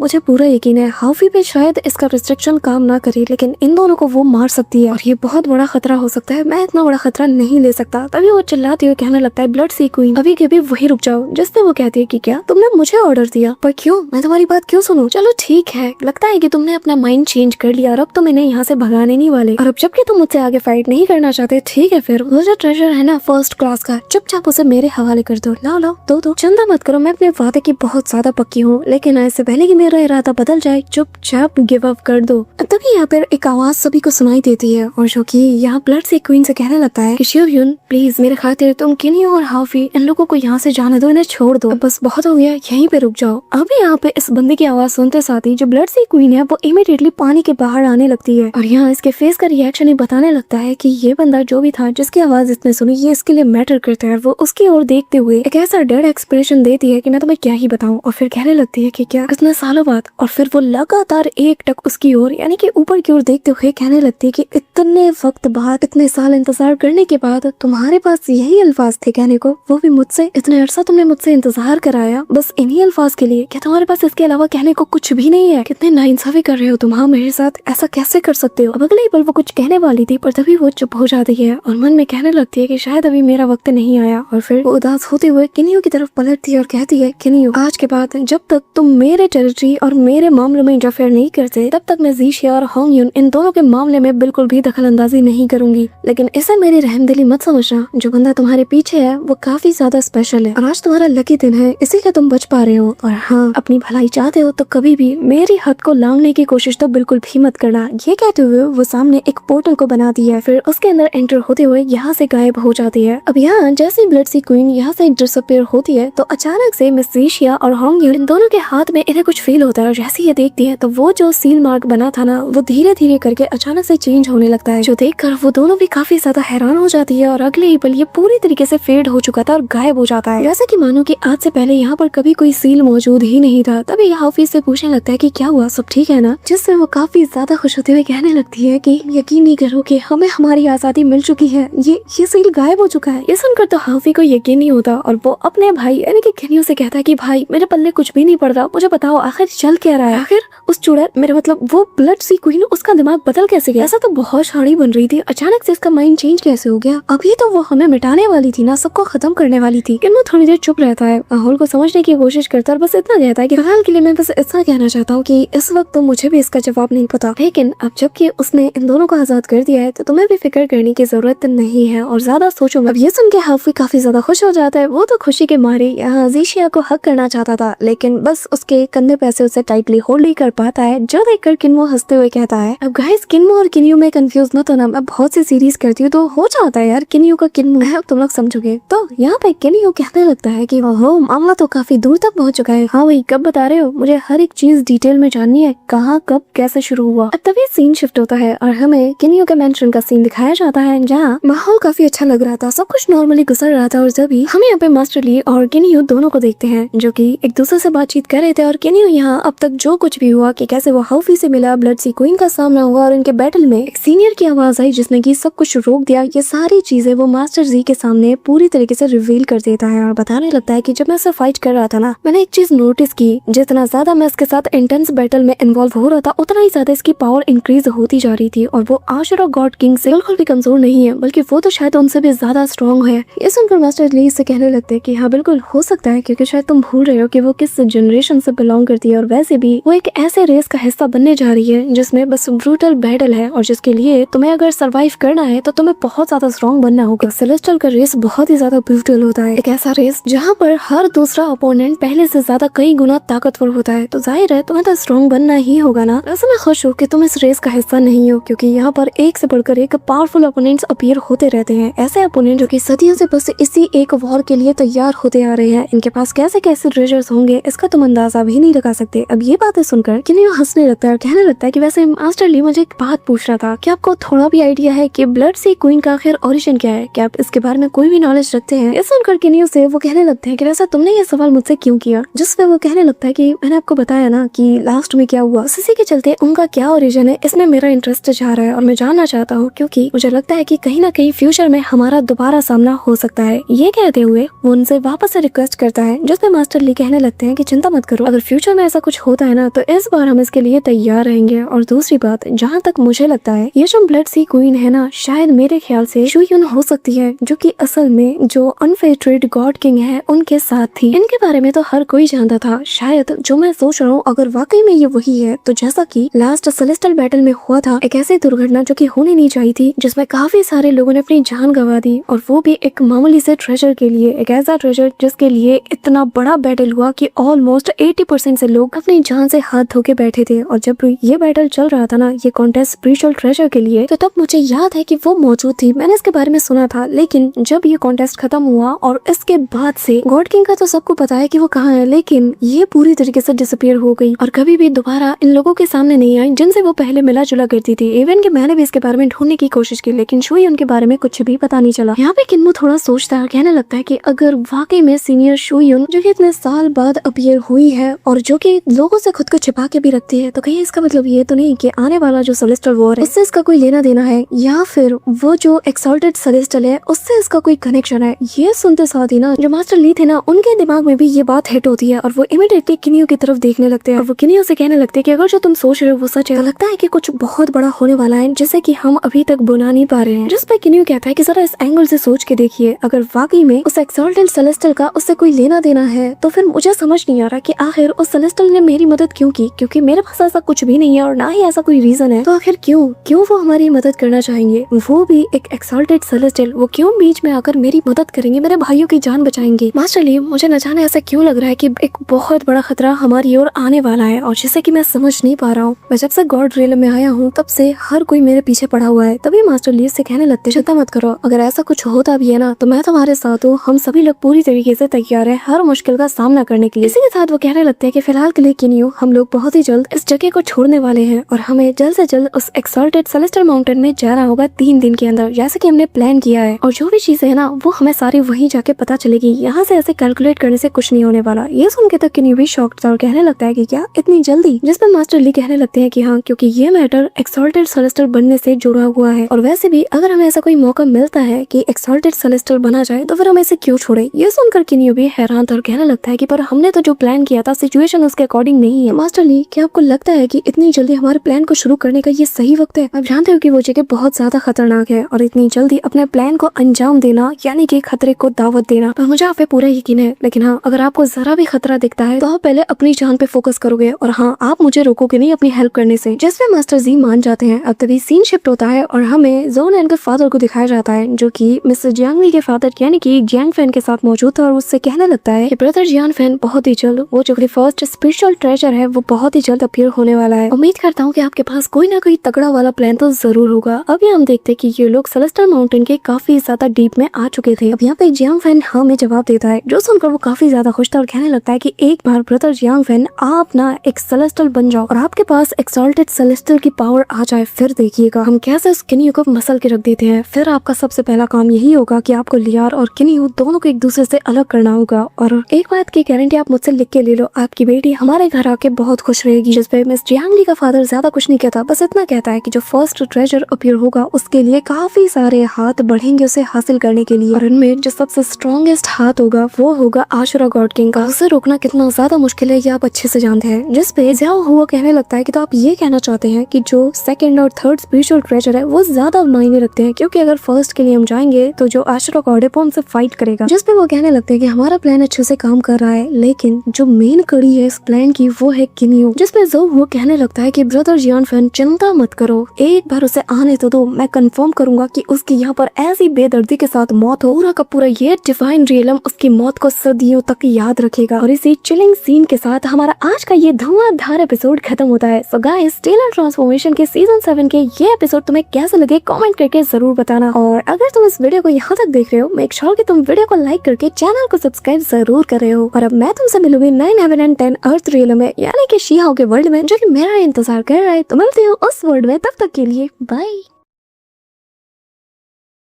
मुझे पूरा यकीन है हाउफी पे शायद इसका रिस्ट्रिक्शन काम ना करे, लेकिन इन दोनों को वो मार सकती है और ये बहुत बड़ा खतरा हो सकता है, मैं इतना बड़ा खतरा नहीं ले सकता। तभी वो चिल्लाती हुई कहने लगता है ब्लड सी क्वीन अभी के भी वही रुक जाओ, जिससे वो कहती है कि क्या तुमने मुझे ऑर्डर दिया, पर क्यों, मैं तुम्हारी बात क्यों सुनूं। चलो ठीक है, लगता है कि तुमने अपना माइंड चेंज कर लिया और अब तुम इन्हें यहाँ से भगाने नहीं वाले, और अब जबकि तुम मुझसे आगे फाइट नहीं करना चाहते ठीक है फिर वो जो ट्रेजर है ना फर्स्ट क्लास का चुपचाप उसे मेरे हवाले कर दो, लाओ लाओ दो चिंता मत करो, मैं अपने वादे की बहुत ज्यादा पक्की हूँ, लेकिन इससे पहले कि मेरा इरादा बदल जाए चुपचाप गिव अप कर दो। तभी यहाँ पर एक आवाज सभी को सुनाई देती है और जो कि यहाँ ब्लड से क्वीन से कहने लगता है कि शिवयुन प्लीज मेरे खातिर तुम किनियो और हाउफी इन लोगों को यहाँ से जाने दो, इन्हें छोड़ दो, बस बहुत हो गया, यहीं पे रुक जाओ। अभी यहाँ पे इस बंदे की आवाज सुनते साथ ही जो ब्लड सी क्वीन है वो इमीडिएटली पानी के बाहर आने लगती है और यहाँ इसके फेस का रिएक्शन ही बताने लगता है कि ये बंदा जो भी था जिसकी आवाज इसने सुनी ये इसके लिए मैटर करता है। वो उसकी ओर देखते हुए एक ऐसा डेड एक्सप्रेशन देती है कि मैं तुम्हें क्या ही बताऊं, और फिर कहने लगती है कि क्या इतने सालों बाद, और फिर वो लगातार एक टक उसकी ओर यानी कि ऊपर की ओर देखते हुए कहने लगती है कि इतने वक्त बाद, इतने साल इंतजार करने के बाद तुम्हारे पास यही अल्फाज थे कहने को, वो भी मुझसे, इतने अरसा तुमने मुझसे इंतजार कराया बस इन्हीं अल्फाज के लिए, क्या तुम्हारे पास इसके अलावा कहने को कुछ भी नहीं है। कितने नाइंसाफी कर रहे हो तुम, हाँ मेरे साथ ऐसा कैसे कर सकते हो। अब अगले ही पल वो कुछ कहने वाली थी पर तभी वो चुप हो जाती है और मन में कहने लगती है कि शायद अभी मेरा वक्त नहीं आया, और फिर वो उदास होते हुए किनियो की तरफ पलटती है और कहती है किनियो आज के बाद जब तक तुम मेरे टेरिटरी और मेरे मामले में इंटरफेयर नहीं करते तब तक मैं ज़ीशिया और होंगयुन इन दोनों के मामले में बिल्कुल भी दखल अंदाजी नहीं करूंगी, लेकिन इसे मेरी रहमदिली मत समझना, जो बंदा तुम्हारे पीछे है वो काफी ज्यादा स्पेशल है और आज तुम्हारा लकी दिन है इसीलिए तुम बच पा रहे हो, और हाँ अपनी भलाई चाहते हो तो कभी भी मेरी हद को लांघने की कोशिश तो बिल्कुल भी मत करना। ये कहते हुए वो सामने एक पोर्टल को बनाती है, फिर उसके अंदर एंटर होते हुए यहाँ से गायब हो जाती है। अब यहाँ जैसे ब्लड सी क्वीन यहाँ से डिसअपीयर होती है तो अचानक से मिस ज़ीशिया और होंगयुन इन दोनों के हाथ में इन्हें कुछ फील होता है और जैसे ये देखती है तो वो जो सील मार्क बना था ना वो धीरे धीरे करके अचानक से चेंज होने लगता है, जो देखकर वो दोनों भी काफी ज्यादा हैरान हो जाती है और अगले ही पल ये पूरी तरीके से फेड हो चुका था और गायब हो जाता है, जैसे कि मानो कि आज से पहले यहाँ पर कभी कोई सील मौजूद ही नहीं था। तभी हाफिज से पूछने लगता है कि क्या हुआ, सब ठीक है ना, जिससे वो काफी ज्यादा खुश होते हुए कहने लगती है कि यकीन नहीं करो कि हमें हमारी आजादी मिल चुकी है, ये सील गायब हो चुका है। ये सुनकर तो हाफी को यकीन नहीं होता और वो अपने भाई यानी कि किनियो से कहता है कि भाई भाई मेरे पल्ले कुछ भी नहीं पड़ रहा, मुझे बताओ आखिर चल क्या रहा है। आखिर उस चुड़ैल मेरे मतलब वो ब्लड सी क्वीन उसका दिमाग बदल कैसे गया? ऐसा तो बहुत शाड़ी बन रही थी, अचानक से इसका माइंड चेंज कैसे हो गया? अभी तो वो हमें मिटाने वाली थी ना, सबको खत्म करने वाली थी। किन्मो थोड़ी देर चुप रहता है, माहौल को समझने की कोशिश करता है और बस इतना कहता है कि फिलहाल के लिए मैं बस इतना कहना चाहता हूँ कि इस वक्त तो मुझे भी इसका जवाब नहीं पता, लेकिन अब जबकि उसने इन दोनों को आजाद कर दिया है तो तुम्हें भी फिक्र करने की जरूरत नहीं है और ज्यादा सोचो मत। अब ये सुन के हाफी काफी ज्यादा खुश हो जाता है। वो तो खुशी के मारे यहाँ अजीशिया को हक करना चाहता था, लेकिन बस उसके कंधे पे से उसे टाइटली होल्ड नहीं कर पाता है, जो देखकर किन्मो हंसते हुए कहता है, अब गाइस किन्मो और किन्यू में कंफ्यूज मत होना, मैं बहुत सी सीरीज करती हूँ तो हो जाता है यार, किन्यू का किन्मो है, तुम लोग समझोगे। तो यहाँ पे किन्यू कहने लगता है कि ओहो मामला तो काफी दूर तक पहुँच चुका है। हाँ भाई कब बता रहे हो, मुझे हर एक चीज डिटेल में जाननी है, कहाँ कब कैसे शुरू हुआ। अब तभी सीन शिफ्ट होता है और हमें किन्यू के मेंशन का सीन दिखाया जाता है, जहाँ माहौल काफी अच्छा लग रहा था, सब कुछ नॉर्मली गुजर रहा था और जब हम यहाँ पे मास्टर ली और किन्यू दोनों को देखते हैं जो कि एक दूसरे से बातचीत कर रहे थे। और किन्यू यहाँ अब तक जो कुछ भी हुआ कि कैसे वो हाफी से मिला, ब्लड सी क्वीन का सामना हुआ और उनके बैटल में एक सीनियर की आवाज आई जिसने की सब कुछ रोक दिया, ये सारी चीजें वो मास्टर जी के सामने पूरी तरीके से रिवील कर देता है और बताने लगता है कि जब मैं इससे फाइट कर रहा था ना, मैंने एक चीज नोटिस की, जितना ज्यादा मैं इसके साथ इंटेंस बैटल में इन्वॉल्व हो रहा था उतना ही ज्यादा इसकी पावर इंक्रीज होती जा रही थी और वो आशुरा गॉड किंग से बिल्कुल भी कमजोर नहीं है, बल्कि वो तो शायद उनसे भी ज्यादा स्ट्रॉन्ग है। ये सुनकर मास्टर ली इससे कहने लगते हैं कि हाँ बिल्कुल हो सकता है, क्योंकि शायद तुम भूल रहे हो कि वो किस जनरेशन से बिलोंग करती है और वैसे भी वो एक ऐसे रेस का हिस्सा बनने जा रही है जिसमें बस ब्रूटल बैटल है और जिसके लिए तुम्हें अगर सरवाइव करना है तो तुम्हें बहुत ज्यादा स्ट्रॉन्ग बनना होगा। सेलेस्टियल का रेस बहुत ही ज्यादा ब्रूटल होता है, एक ऐसा रेस जहाँ पर हर दूसरा अपोनेंट पहले से ज्यादा कई गुना ताकतवर होता है, तो जाहिर है तुम्हें तो स्ट्रॉन्ग बनना ही होगा ना। वैसे मैं खुश हूँ कि तुम इस रेस का हिस्सा नहीं हो, क्योंकि यहाँ पर एक से बढ़कर एक पावरफुल अपोनेंट्स अपीयर होते रहते हैं, ऐसे अपोनेंट जो कि सदियों से बस इसी एक वॉर के लिए तैयार होते आ रहे हैं। इनके पास कैसे कैसे ट्रेजर्स होंगे इसका तुम अंदाजा भी नहीं लगा सकते। अब ये बातें सुनकर किन्यू हंसने लगता है और कहने लगता है कि वैसे मास्टर ली मुझे एक बात पूछना था, क्या आपको थोड़ा भी आइडिया है कि ब्लड सी क्वीन का आखिर ओरिजिन क्या है? क्या आप इसके बारे में कोई भी नॉलेज रखते हैं? ये सुनकर किन्यू से वो कहने लगते हैं कि वैसा तुमने ये सवाल मुझसे क्यों किया? जिस पे वो कहने लगता है कि मैंने आपको बताया ना कि लास्ट में क्या हुआ, इसी के चलते उनका क्या ओरिजिन है इसमें मेरा इंटरेस्ट जा रहा है और मैं जानना चाहता हूँ, क्योंकि मुझे लगता है कि कहीं ना कहीं फ्यूचर में हमारा दोबारा सामना हो सकता है। ये कहते हुए वो उनसे वापस से रिक्वेस्ट करता है, जिसपे मास्टर ली कहने लगते हैं कि चिंता मत करो, अगर फ्यूचर में ऐसा कुछ होता है ना तो इस बार हम इसके लिए तैयार रहेंगे। और दूसरी बात, जहाँ तक मुझे लगता है ये जो ब्लड सी क्वीन है ना, शायद मेरे ख्याल से शुयून हो सकती है, जो कि असल में जो अनफेटरेड गॉड किंग है उनके साथ थी। इनके बारे में तो हर कोई जानता था, शायद जो मैं सोच रहा हूँ अगर वाकई में ये वही है तो जैसा कि लास्ट सेलेस्टियल बैटल में हुआ था, एक ऐसी दुर्घटना जो कि होनी नहीं चाहिए थी, जिसमें काफी सारे लोगों ने अपनी जान गंवा दी और वो भी एक मामूली से ट्रेजर के लिए, एक ऐसा ट्रेजर जिसके लिए इतना बड़ा बैटल हुआ कि ऑलमोस्ट 80% से लोग अपनी जान से हाथ धो के बैठे थे। और जब ये बैटल चल रहा था ना, ये कॉन्टेस्ट स्पिरिचुअल ट्रेजर के लिए, तो तब मुझे याद है कि वो मौजूद थी, मैंने इसके बारे में सुना था। लेकिन जब ये कॉन्टेस्ट खत्म हुआ और इसके बाद से गॉड किंग का तो सबको पता है कि वो कहाँ है, लेकिन ये पूरी तरीके से डिसअपीयर हो गई और कभी भी दोबारा इन लोगों के सामने नहीं आई जिनसे वो पहले मिला जुला करती थी। इवन कि मैंने भी इसके बारे में ढूंढने की कोशिश की, लेकिन शुई उनके बारे में कुछ भी पता नहीं चला। यहाँ पे किन्मो थोड़ा सोचता है, कहने लगता है कि अगर वाकई में सीनियर शुयून जो कि इतने साल बाद अपीयर हुई है और जो कि लोगों से खुद को छिपा के भी रखती है, तो कहीं इसका मतलब ये तो नहीं कि आने वाला जो सेलेस्टियल वॉर है उससे इसका कोई लेना देना है, या फिर वो जो एक्सॉल्टेड सेलेस्टियल है उससे इसका कोई कनेक्शन है। ये सुनते साथ ही ना जो मास्टर ली थे ना, उनके दिमाग में भी ये बात हिट होती है और वो इमीडिएटली किन्यू की तरफ देखने लगते हैं और वो किन्यू से कहने लगते हैं कि अगर जो तुम सोच रहे हो वो सच है, तो लगता है कि कुछ बहुत बड़ा होने वाला है जिसे कि हम अभी तक बुना नहीं पा रहे हैं। जिस पे किन्यू कहता है कि जरा इस एंगल से सोच के देखिए, अगर वाकई में उस एक्सॉल्टेड सेलेस्टियल का उससे कोई लेना देना है तो फिर मुझे समझ नहीं आ रहा कि आखिर उस सेलेस्टियल ने मेरी मदद क्यों की, क्योंकि मेरे पास ऐसा कुछ भी नहीं है और ना ही ऐसा कोई रीजन है, तो आखिर क्यों वो हमारी मदद करना चाहेंगे? वो भी एक एक्सॉल्टेड सेलेस्टियल, वो क्यों बीच में आकर मेरी मदद करेंगे, मेरे भाइयों की जान बचाएंगे? मास्टर ली, मुझे न जाने ऐसा क्यों लग रहा है कि एक बहुत बड़ा खतरा हमारी ओर आने वाला है और जिसे कि मैं समझ नहीं पा रहा हूँ। मैं जब से गॉड रियल में आया हूँ तब से हर कोई मेरे पीछे पड़ा हुआ है। तभी मास्टर ली से कहने लगते, चिंता मत करो, अगर ऐसा कुछ होता भी है ना तो मैं तुम्हारे साथ हूँ, हम सभी लोग पूरी तरीके से तैयार है हर मुश्किल का सामना करने के लिए। इसी के साथ वो कहने लगते हैं कि फिलहाल के लिए किन्यू, हम लोग बहुत ही जल्द इस जगह को छोड़ने वाले हैं और हमें जल्द से जल्द उस एक्सॉल्टेड सेलेस्टियल माउंटेन में जाना होगा 3 दिन के अंदर, जैसे कि हमने प्लान किया है। और जो भी चीजें है ना वो हमें सारी वहीं जाके पता चलेगी, यहाँ से ऐसे कैलकुलेट करने से कुछ नहीं होने वाला। ये सुन के तक किन्यू भी शॉक्ड था और कहने लगता है कि क्या इतनी जल्दी? जिस पर मास्टर ली कहने लगते हैं कि हाँ, क्योंकि ये मैटर एक्सॉल्टेड सेलेस्टियल बनने से जुड़ा हुआ है और वैसे भी अगर हमें ऐसा कोई मौका मिलता है कि एक्सॉल्टेड सेलेस्टियल बना जाए तो फिर हम इसे क्यों छोड़े। ये सुनकर किन्यू भी हैरान था और कहने लगता लगता है कि पर हमने तो जो प्लान किया था सिचुएशन उसके अकॉर्डिंग नहीं है। मास्टर ली, क्या आपको लगता है कि इतनी जल्दी हमारे प्लान को शुरू करने का ये सही वक्त है? आप जानते हो कि वो जगह बहुत ज्यादा खतरनाक है और इतनी जल्दी अपने प्लान को अंजाम देना यानी कि खतरे को दावत देना। पर मुझे आप पे पूरा यकीन है, लेकिन हाँ, अगर आपको जरा भी खतरा दिखता है तो आप पहले अपनी जान पे फोकस करोगे और हाँ, आप मुझे रोकोगे नहीं अपनी हेल्प करने से। जिसमें मास्टर जी मान जाते हैं। अब तभी सीन शिफ्ट होता है और हमें जोन एन के फादर को दिखाया जाता है, जो कि मिस्टर जियांग ली के फादर यानी कि जियांग फैन के साथ मौजूद था और उससे कहने लगता है कि ब्रदर जियांग फैन बहुत ही जल्द वो जो फर्स्ट स्पिरिचुअल ट्रेजर है वो बहुत ही जल्द अपीयर होने वाला है। उम्मीद करता हूँ कि आपके पास कोई ना कोई तगड़ा वाला प्लान तो जरूर होगा। अभी हम देखते हैं कि ये लोग सेलेस्टियल माउंटेन के काफी ज्यादा डीप में आ चुके थे। अब यहाँ पे जियांग फैन हाँ में जवाब देता है, जो सुनकर वो काफी ज्यादा खुश था और कहने लगता है कि एक बार ब्रदर जियांग फैन आप ना एक सेलेस्टियल बन जाओ और आपके पास एक्सॉल्टेड सेलेस्टियल की पावर आ जाए, फिर देखिएगा हम कैसे उस किनियो को मसल के रख देते हैं। फिर आपका सबसे पहला काम यही होगा कि आपको लियार और किनियो दोनों को एक दूसरे से अलग करना होगा। और एक बात की गारंटी आप मुझसे लिख के ले लो, आपकी बेटी हमारे घर आके बहुत खुश रहेगी। जिसपे मिस जियांग ली का फादर ज्यादा कुछ नहीं कहता, बस इतना कहता है कि जो फर्स्ट ट्रेजर अपीयर होगा उसके लिए काफी सारे हाथ बढ़ेंगे उसे हासिल करने के लिए, और इनमें जो सबसे स्ट्रॉन्गेस्ट हाथ होगा वो होगा आशुरा गॉड किंग का। उसे रोकना कितना ज्यादा मुश्किल है ये आप अच्छे से जानते हैं। जिसपे जाओ हुआ कहने लगता है कि तो आप ये कहना चाहते हैं कि जो सेकंड और थर्ड स्पिरिचुअल ट्रेजर है वो ज्यादा मायने रखते हैं, क्योंकि अगर फर्स्ट के लिए हम जाएंगे तो जो आशुरा गॉड है वो हमसे फाइट करेगा। जिसपे वो कहने लगते हैं कि हमारा प्लान अच्छे से काम कर रहा है, लेकिन जो मेन कड़ी है इस प्लान की वो है किनियो। जिसपे जो वो कहने लगता है कि ब्रदर जियांग फैन चिंता मत करो, एक बार उसे आने तो दो, मैं कंफर्म करूंगा कि उसकी यहाँ पर ऐसी बेदर्दी के साथ मौत हो, पूरा का पूरा ये डिवाइन रियलम उसकी मौत को सदियों तक याद रखेगा। और इसी चिलिंग सीन के साथ हमारा आज का ये धुआंधार एपिसोड खत्म होता है। सो गाइस, स्टेलर ट्रांसफॉर्मेशन के सीजन 7 के ये एपिसोड तुम्हें कैसे लगे कमेंट करके जरूर बताना। और अगर तुम इस वीडियो को यहाँ तक देख रहे हो, मेक श्योर कि तुम वीडियो को लाइक करके चैनल को सब्सक्राइब जरूर कर रहे हो। और अब मैं तुमसे मिलूंगी 9 हेवन एंड 10 अर्थ रियलम में, यानी कि शी हाओ के वर्ल्ड में, जो कि मेरा इंतजार कर रहा है। तो मिलती हूँ उस वर्ल्ड में, तब तक के लिए बाय।